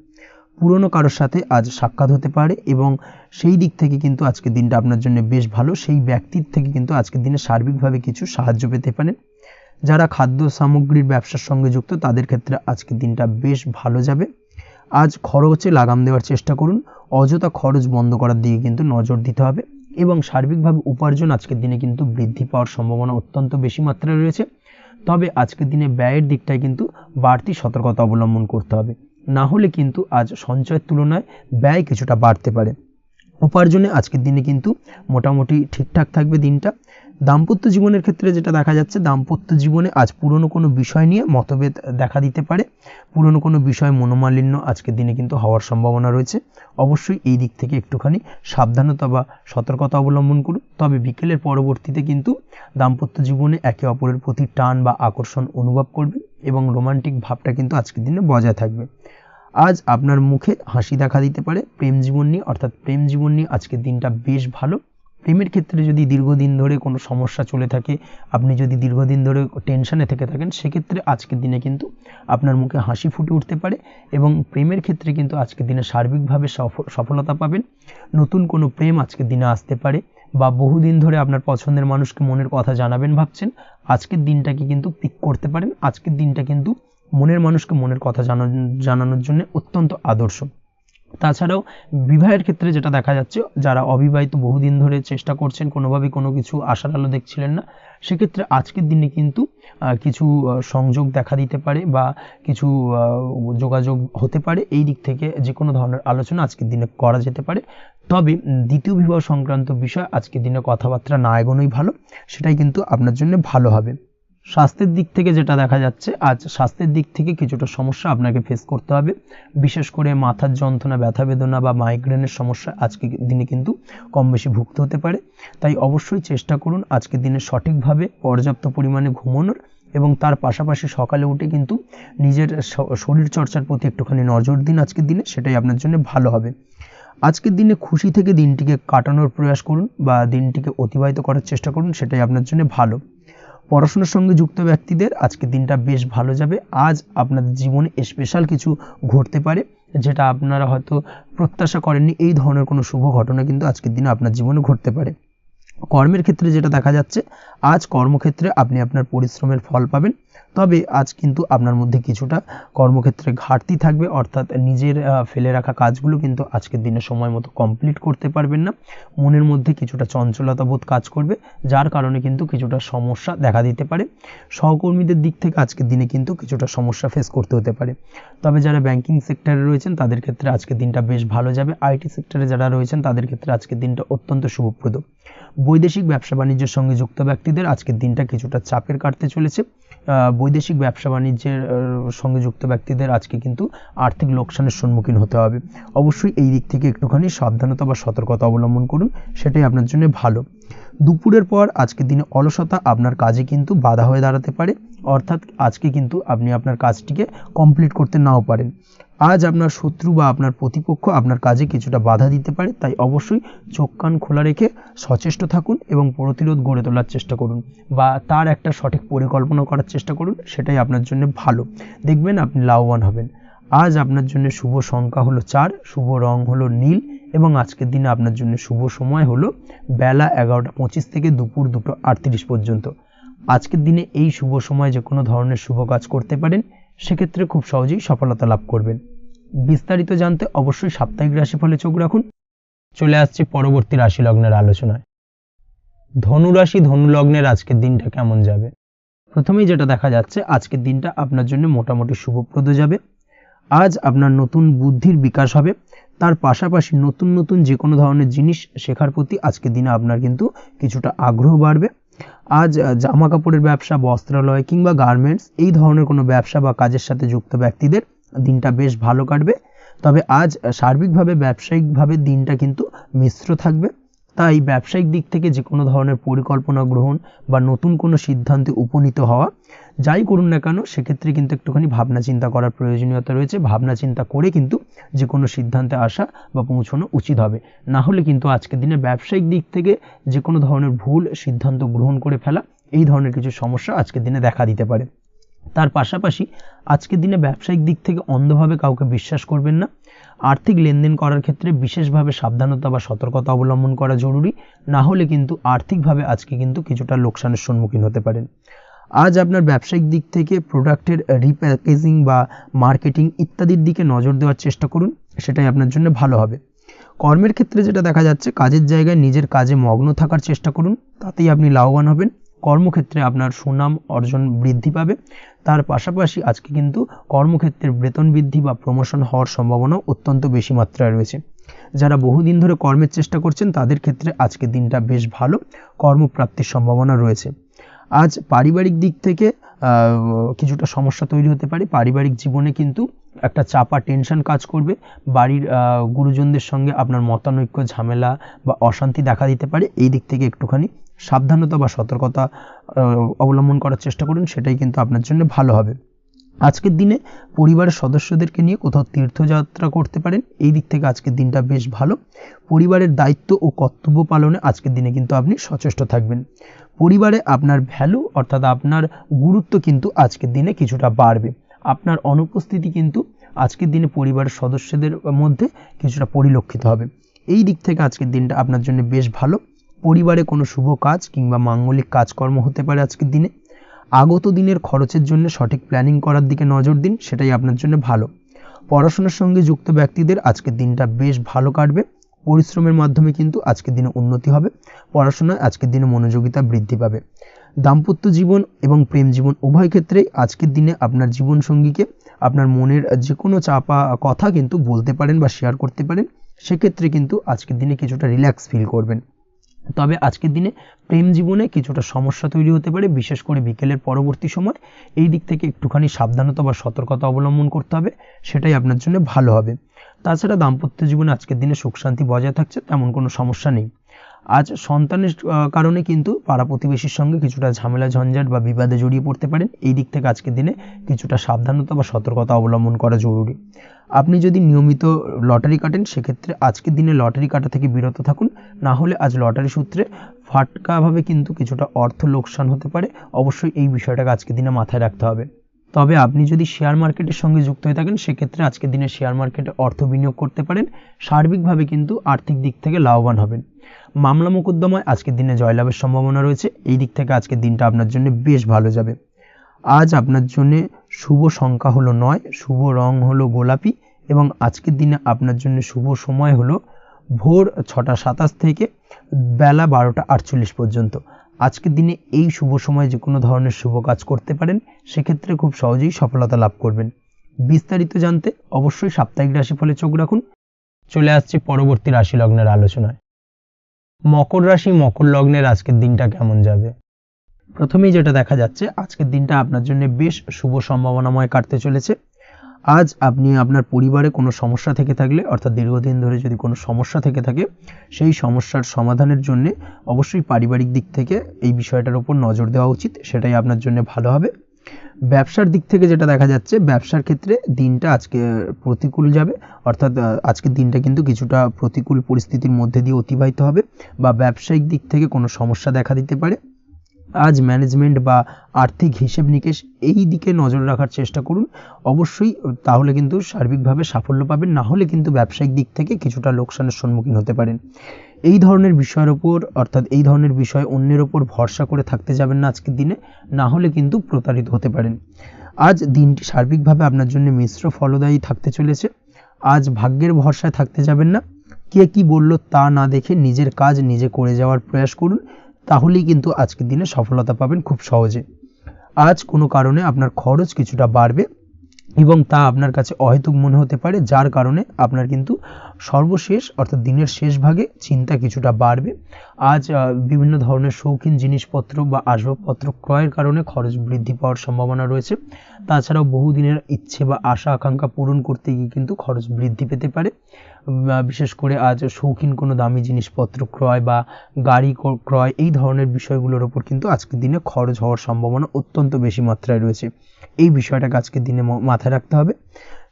পুরনো কারোর সাথে আজ সাক্ষাৎ হতে পারে এবং সেই দিক থেকে কিন্তু আজকের দিনটা আপনার জন্য বেশ ভালো। সেই ব্যক্তির থেকে কিন্তু আজকের দিনে সার্বিকভাবে কিছু সাহায্য পেতে পারেন। যারা খাদ্য সামগ্রীর ব্যবসার সঙ্গে যুক্ত তাদের ক্ষেত্রে আজকের দিনটা বেশ ভালো যাবে। আজ খরচে লাগাম দেওয়ার চেষ্টা করুন, অযথা খরচ বন্ধ করার দিকে কিন্তু নজর দিতে হবে এবং সার্বিকভাবে উপার্জন আজকের দিনে কিন্তু বৃদ্ধি পাওয়ার সম্ভাবনা অত্যন্ত বেশি মাত্রায় রয়েছে। তবে আজকের দিনে ব্যয়ের দিকটায় কিন্তু বাড়তি সতর্কতা অবলম্বন করতে হবে, না হলে কিন্তু আজ সঞ্চয়ের তুলনায় ব্যয় কিছুটা বাড়তে পারে। উপার্জনে আজকের দিনে কিন্তু মোটামুটি ঠিকঠাক থাকবে দিনটা। দাম্পত্য জীবনের ক্ষেত্রে যেটা দেখা যাচ্ছে, দাম্পত্য জীবনে আজ পুরনো কোনো বিষয় নিয়ে মতভেদ দেখা দিতে পারে, পুরনো কোনো বিষয় মনোমালিন্য আজকের দিনে কিন্তু হওয়ার সম্ভাবনা রয়েছে। অবশ্যই এই দিক থেকে একটুখানি সাবধানতা বা সতর্কতা অবলম্বন করুন। তবে বিকেলের পরবর্তীতে কিন্তু দাম্পত্য জীবনে একে অপরের প্রতি টান বা আকর্ষণ অনুভব করবে এবং রোমান্টিক ভাবটা কিন্তু আজকের দিনে বজায় থাকবে। আজ আপনার মুখে হাসি দেখা দিতে পারে প্রেম জীবন নিয়ে, অর্থাৎ প্রেম জীবন নিয়ে আজকের দিনটা বেশ ভালো। প্রেমের ক্ষেত্রে যদি দীর্ঘদিন ধরে কোনো সমস্যা চলে থাকে, আপনি যদি দীর্ঘদিন ধরে টেনশনে থেকে থাকেন, সেক্ষেত্রে আজকের দিনে কিন্তু আপনার মুখে হাসি ফুটে উঠতে পারে এবং প্রেমের ক্ষেত্রে কিন্তু আজকের দিনে সার্বিকভাবে সফলতা পাবেন। নতুন কোনো প্রেম আজকের দিনে আসতে পারে, বা বহুদিন ধরে আপনার পছন্দের মানুষকে মনের কথা জানাবেন ভাবছেন, আজকের দিনটাকে কিন্তু পিক করতে পারেন। আজকের দিনটা কিন্তু মনের মানুষকে মনের কথা জানানোর জন্য অত্যন্ত আদর্শ। তাছাড়াও বিবাহের ক্ষেত্রে যেটা দেখা যাচ্ছে, যারা অবিবাহিত বহুদিন ধরে চেষ্টা করছেন, কোনোভাবেই কোনো কিছু আশার আলো দেখছিলেন না, সেক্ষেত্রে আজকের দিনে কিন্তু কিছু সংযোগ দেখা দিতে পারে বা কিছু যোগাযোগ হতে পারে। এই দিক থেকে যে কোনো ধরনের আলোচনা আজকের দিনে করা যেতে পারে। তবে দ্বিতীয় বিবাহ সংক্রান্ত বিষয় আজকের দিনে কথাবার্তা না এগোনোই ভালো, সেটাই কিন্তু আপনার জন্য ভালো হবে। স্বাস্থ্যের দিক থেকে যেটা দেখা যাচ্ছে, আজ স্বাস্থ্যের দিক থেকে কিছুটা সমস্যা আপনাকে ফেস করতে হবে। বিশেষ করে মাথার যন্ত্রণা, ব্যথা বেদনা বা মাইগ্রেনের সমস্যা আজকের দিনে কিন্তু কম বেশি ভুগতে হতে পারে। তাই অবশ্যই চেষ্টা করুন আজকের দিনে সঠিকভাবে পর্যাপ্ত পরিমাণে ঘুমানোর, এবং তার পাশাপাশি সকালে উঠে কিন্তু নিজের শরীর চর্চার প্রতি একটুখানি নজর দিন আজকের দিনে, সেটাই আপনার জন্য ভালো হবে। আজকের দিনে খুশি থেকে দিনটিকে কাটানোর প্রয়াস করুন বা দিনটিকে অতিবাহিত করার চেষ্টা করুন, সেটাই আপনার জন্য ভালো। পড়াশোনার সঙ্গে যুক্ত ব্যক্তিদের আজকের দিনটা বেশ ভালো যাবে। আজ আপনাদের জীবনে স্পেশাল কিছু ঘটতে পারে, যেটা আপনারা হয়তো প্রত্যাশা করেননি। এই ধরনের কোনো শুভ ঘটনা কিন্তু আজকের দিনে আপনার জীবনে ঘটতে পারে। কর্মের ক্ষেত্রে যেটা দেখা যাচ্ছে, আজ কর্মক্ষেত্রে আপনি আপনার পরিশ্রমের ফল পাবেন। তবে আজ কিন্তু আপনার মধ্যে কিছুটা কর্মক্ষেত্রে ঘাটতি থাকবে, অর্থাৎ নিজের ফেলে রাখা কাজগুলো কিন্তু আজকের দিনে সময় মতো কমপ্লিট করতে পারবেন না। মনের মধ্যে কিছুটা চঞ্চলতা বোধ কাজ করবে, যার কারণে কিন্তু কিছুটা সমস্যা দেখা দিতে পারে। সহকর্মীদের দিক থেকে আজকের দিনে কিন্তু কিছুটা সমস্যা ফেস করতে হতে পারে। তবে যারা ব্যাংকিং সেক্টরে রয়েছেন তাদের ক্ষেত্রে আজকের দিনটা বেশ ভালো যাবে। আইটি সেক্টরে যারা রয়েছেন তাদের ক্ষেত্রে আজকের দিনটা অত্যন্ত শুভপ্রদ। বৈদেশিক ব্যবসা বাণিজ্যের সঙ্গে যুক্ত ব্যক্তিদের আজকের দিনটা কিছুটা চাপের কাটতে চলেছে। বৈদেশিক ব্যবসা বাণিজ্যের সঙ্গে যুক্ত ব্যক্তিদের আজকে কিন্তু আর্থিক লোকসানের সম্মুখীন হতে হবে। অবশ্যই এই দিক থেকে একটুখানি সাবধানতা বা সতর্কতা অবলম্বন করুন, সেটাই আপনার জন্য ভালো। দুপুরের পর আজকের দিনে অলসতা আপনার কাজে কিন্তু বাধা হয়ে দাঁড়াতে পারে, অর্থাৎ আজকে কিন্তু আপনি আপনার কাজটিকে কমপ্লিট করতে নাও পারেন। আজ আপনার শত্রু বা আপনার প্রতিপক্ষ আপনার কাজে কিছুটা বাধা দিতে পারে, তাই অবশ্যই চোখ কান খোলা রেখে সচেষ্ট থাকুন এবং প্রতিরোধ গড়ে তোলার চেষ্টা করুন বা তার একটা সঠিক পরিকল্পনা করার চেষ্টা করুন, সেটাই আপনার জন্য ভালো। দেখবেন আপনি লাভবান হবেন। আজ আপনার জন্য শুভ সংখ্যা হলো 4, শুভ রং হলো নীল এবং আজকের দিনে আপনার জন্য শুভ সময় হলো বেলা 11:25 থেকে দুপুর 2:38 পর্যন্ত। আজকের দিনে এই শুভ সময় যে কোনো ধরনের শুভ কাজ করতে পারেন, সেক্ষেত্রে খুব সহজেই সফলতা লাভ করবেন। বিস্তারিত জানতে অবশ্যই সাপ্তাহিক রাশিফলে চোখ রাখুন। চলে আসছে পরবর্তী রাশি লগ্নের আলোচনায়। ধনু রাশি, ধনু লগ্নের আজকের দিনটা কেমন যাবে? প্রথমেই যেটা দেখা যাচ্ছে, আজকের দিনটা আপনার জন্য মোটামুটি শুভপ্রদ যাবে। আজ আপনার নতুন বুদ্ধির বিকাশ হবে, তার পাশাপাশি নতুন নতুন যে কোনো ধরনের জিনিস শেখার প্রতি আজকের দিনে আপনার কিন্তু কিছুটা আগ্রহ বাড়বে। আজ জামা কাপড়ের ব্যবসা, বস্ত্রালয় কিংবা গার্মেন্টস এই ধরনের কোনো ব্যবসা বা কাজের সাথে যুক্ত ব্যক্তিদের দিনটা বেশ ভালো কাটবে। তবে আজ সার্বিকভাবে ব্যবসায়িকভাবে দিনটা কিন্তু মিশ্র থাকবে, তাই ব্যবসায়িক দিক থেকে যে কোনো ধরনের পরিকল্পনা গ্রহণ বা নতুন কোনো সিদ্ধান্তে উপনীত হওয়া, যাই করুন না কেন সেক্ষেত্রে কিন্তু একটুখানি ভাবনা চিন্তা করার প্রয়োজনীয়তা রয়েছে। ভাবনা চিন্তা করে কিন্তু যে কোনো সিদ্ধান্তে আসা বা পৌঁছানো উচিত হবে, না হলে কিন্তু আজকের দিনে ব্যবসায়িক দিক থেকে যে কোনো ধরনের ভুল সিদ্ধান্ত গ্রহণ করে ফেলা, এই ধরনের কিছু সমস্যা আজকের দিনে দেখা দিতে পারে। তার পাশাপাশি আজকের দিনে ব্যবসায়িক দিক থেকে অন্ধভাবে কাউকে বিশ্বাস করবেন না। আর্থিক লেনদেন করার ক্ষেত্রে বিশেষভাবে সাবধানতা বা সতর্কতা অবলম্বন করা জরুরি, না হলে কিন্তু আর্থিকভাবে আজকে কিন্তু কিছুটা লোকসানের সম্মুখীন হতে পারেন। আজ আপনার ব্যবসায়িক দিক থেকে প্রোডাক্টের রিপ্যাকেজিং বা মার্কেটিং ইত্যাদির দিকে নজর দেওয়ার চেষ্টা করুন, সেটাই আপনার জন্য ভালো হবে। কর্মের ক্ষেত্রে যেটা দেখা যাচ্ছে, কাজের জায়গায় নিজের কাজে মগ্ন থাকার চেষ্টা করুন, তাতেই আপনি লাভবান হবেন। কর্মক্ষেত্রে আপনার সুনাম অর্জন বৃদ্ধি পাবে। তার পাশাপাশি আজকে কিন্তু কর্মক্ষেত্রের বেতন বৃদ্ধি বা প্রমোশন হওয়ার সম্ভাবনা অত্যন্ত বেশি মাত্রায় রয়েছে। যারা বহুদিন ধরে কর্মের চেষ্টা করছেন তাদের ক্ষেত্রে আজকের দিনটা বেশ ভালো, কর্মপ্রাপ্তির সম্ভাবনা রয়েছে। আজ পারিবারিক দিক থেকে কিছুটা সমস্যা তৈরি হতে পারে। পারিবারিক জীবনে কিন্তু একটা চাপা টেনশন কাজ করবে। বাড়ির গুরুজনদের সঙ্গে আপনার মতানৈক্য, ঝামেলা বা অশান্তি দেখা দিতে পারে। এই দিক থেকে একটুখানি সাবধানতা বা সতর্কতা অবলম্বন করার চেষ্টা করুন, সেটাই কিন্তু আপনার জন্য ভালো হবে। আজকের দিনে পরিবারের সদস্যদেরকে নিয়ে কোথাও তীর্থযাত্রা করতে পারেন। এই দিক থেকে আজকের দিনটা বেশ ভালো। পরিবারের দায়িত্ব ও কর্তব্য পালনে আজকের দিনে কিন্তু আপনি সচেষ্ট থাকবেন। পরিবারে আপনার ভ্যালু অর্থাৎ আপনার গুরুত্ব কিন্তু আজকের দিনে কিছুটা বাড়বে। আপনার অনুপস্থিতি কিন্তু আজকের দিনে পরিবারের সদস্যদের মধ্যে কিছুটা পরিলক্ষিত হবে। এই দিক থেকে আজকের দিনটা আপনার জন্য বেশ ভালো। পরিবারে কোনো শুভ কাজ কিংবা মাঙ্গলিক কাজকর্ম হতে পারে আজকের দিনে। আগত দিনের খরচের জন্য সঠিক প্ল্যানিং করার দিকে নজর দিন, সেটাই আপনার জন্য ভালো। পড়াশোনার সঙ্গে যুক্ত ব্যক্তিদের আজকের দিনটা বেশ ভালো কাটবে। পরিশ্রমের মাধ্যমে কিন্তু আজকের দিনে উন্নতি হবে। পড়াশোনায় আজকের দিনে মনোযোগিতা বৃদ্ধি পাবে। দাম্পত্য জীবন এবং প্রেম জীবন উভয় ক্ষেত্রেই আজকের দিনে আপনার জীবনসঙ্গীকে আপনার মনের যে কোনো চাপা কথা কিন্তু বলতে পারেন বা শেয়ার করতে পারেন। সেক্ষেত্রে কিন্তু আজকের দিনে কিছুটা রিল্যাক্স ফিল করবেন। তবে আজকের দিনে প্রেম জীবনে কিছুটা সমস্যা তৈরি হতে পারে, বিশেষ করে বিকেলের পরবর্তী সময়। এই দিক থেকে একটুখানি সাবধানতা বা সতর্কতা অবলম্বন করতে হবে, সেটাই আপনার জন্য ভালো হবে। তাছাড়া দাম্পত্য জীবনে আজকের দিনে সুখ শান্তি বজায় থাকছে, তেমন কোনো সমস্যা নেই। আজ সন্তানের কারণে কিন্তু পাড়া প্রতিবেশীর সঙ্গে কিছুটা ঝামেলা ঝঞ্ঝাট বা বিবাদে জড়িয়ে পড়তে পারেন। এই দিক থেকে আজকের দিনে কিছুটা সাবধানতা বা সতর্কতা অবলম্বন করা জরুরি। আপনি যদি নিয়মিত লটারি কাটেন সেক্ষেত্রে আজকের দিনে লটারি কাটা থেকে বিরত থাকুন, না হলে আজ লটারি সূত্রে ফাটকাভাবে কিন্তু কিছুটা অর্থ লোকসান হতে পারে। অবশ্যই এই বিষয়টাকে আজকের দিনে মাথায় রাখতে হবে। তবে আপনি যদি শেয়ার মার্কেটের সঙ্গে যুক্ত হয়ে থাকেন সেক্ষেত্রে আজকের দিনে শেয়ার মার্কেটে অর্থ বিনিয়োগ করতে পারেন। সার্বিকভাবে কিন্তু আর্থিক দিক থেকে লাভবান হবেন। মামলা মোকদ্দমায় আজকের দিনে জয়লাভের সম্ভাবনা রয়েছে। এই দিক থেকে আজকের দিনটা আপনার জন্য বেশ ভালো যাবে। আজ আপনার জন্য শুভ সংখ্যা হলো 9, শুভ রং হলো গোলাপি এবং আজকের দিনে আপনার জন্য শুভ সময় হলো ভোর 6টা 27 থেকে বেলা 12টা 48 পর্যন্ত। আজকের দিনে এই শুভ সময় যে কোনো ধরনের শুভ কাজ করতে পারেন, সেক্ষেত্রে খুব সহজেই সফলতা লাভ করবেন। বিস্তারিত জানতে অবশ্যই সাপ্তাহিক রাশিফলে চোখ রাখুন। চলে আসছে পরবর্তী রাশি লগ্নের আলোচনায়। মকর রাশি মকর লগ্নের আজকের দিনটা কেমন যাবে? প্রথমেই যেটা দেখা যাচ্ছে, আজকের দিনটা আপনার জন্য বেশ শুভ সম্ভাবনাময় কাটতে চলেছে। আজ আপনি আপনার পরিবারে কোনো সমস্যা থেকে থাকলে, অর্থাৎ দীর্ঘদিন ধরে যদি কোনো সমস্যা থেকে থাকে, সেই সমস্যার সমাধানের জন্য অবশ্যই পারিবারিক দিক থেকে এই বিষয়টার উপর নজর দেওয়া উচিত, সেটাই আপনার জন্য ভালো হবে। ব্যবসার দিক থেকে যেটা দেখা যাচ্ছে, ব্যবসার ক্ষেত্রে দিনটা আজকে প্রতিকূল যাবে, অর্থাৎ আজকের দিনটা কিন্তু কিছুটা প্রতিকূল পরিস্থিতির মধ্যে দিয়ে অতিবাহিত হবে বা ব্যবসায়িক দিক থেকে কোনো সমস্যা দেখা দিতে পারে। আজ ম্যানেজমেন্ট বা আর্থিক হিসেব নিকেশ এই দিকে নজর রাখার চেষ্টা করুন অবশ্যই, তাহলে কিন্তু সার্বিকভাবে সাফল্য পাবেন। না হলে কিন্তু ব্যবসায়িক দিক থেকে কিছুটা লোকসানের সম্মুখীন হতে পারেন। এই ধরনের বিষয়ের ওপর, অর্থাৎ এই ধরনের বিষয় অন্যের ওপর ভরসা করে থাকতে যাবেন না আজকের দিনে, না হলে কিন্তু প্রতারিত হতে পারেন। আজ দিনটি সার্বিকভাবে আপনার জন্য মিশ্র ফলদায়ী থাকতে চলেছে। আজ ভাগ্যের ভরসায় থাকতে যাবেন না। কে কি বলল তা না দেখে নিজের কাজ নিজে করে যাওয়ার প্রয়াস করুন, তাহলেই কিন্তু আজকের দিনে সফলতা পাবেন খুব সহজে। আজ কোনো কারণে আপনার খরচ কিছুটা বাড়বে এবং তা আপনার কাছে অহেতুক মনে হতে পারে, যার কারণে আপনার কিন্তু সর্বশেষ অর্থাৎ দিনের শেষ ভাগে চিন্তা কিছুটা বাড়বে। আজ বিভিন্ন ধরনের শৌখিন জিনিসপত্র বা আসবাবপত্র ক্রয়ের কারণে খরচ বৃদ্ধি পাওয়ার সম্ভাবনা রয়েছে। তাছাড়াও বহুদিনের ইচ্ছে বা আশা আকাঙ্ক্ষা পূরণ করতে গিয়ে কিন্তু খরচ বৃদ্ধি পেতে পারে। বিশেষ করে আজ শৌখিন কোনো দামি জিনিসপত্র ক্রয় বা গাড়ি ক্রয় এই ধরনের বিষয়গুলোর ওপর কিন্তু আজকের দিনে খরচ হওয়ার সম্ভাবনা অত্যন্ত বেশি মাত্রায় রয়েছে। এই বিষয়টাকে আজকের দিনে মাথায় রাখতে হবে।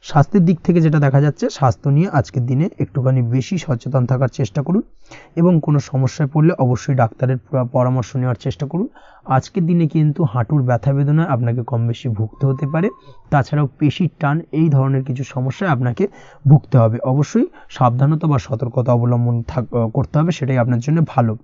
স্বাস্থ্যের দিক থেকে যেটা দেখা যাচ্ছে, স্বাস্থ্য নিয়ে আজকের দিনে একটুখানি বেশি সচেতন থাকার চেষ্টা করুন এবং কোনো সমস্যায় পড়লে অবশ্যই ডাক্তারের পরামর্শ নেওয়ার চেষ্টা করুন। আজকের দিনে কিন্তু হাঁটুর ব্যথা বেদনায় আপনাকে কম বেশি ভুগতে হতে পারে। তাছাড়াও পেশির টান এই ধরনের কিছু সমস্যায় আপনাকে ভুগতে হবে। অবশ্যই সাবধানতা বা সতর্কতা অবলম্বন করতে হবে, সেটাই আপনার জন্য ভালো।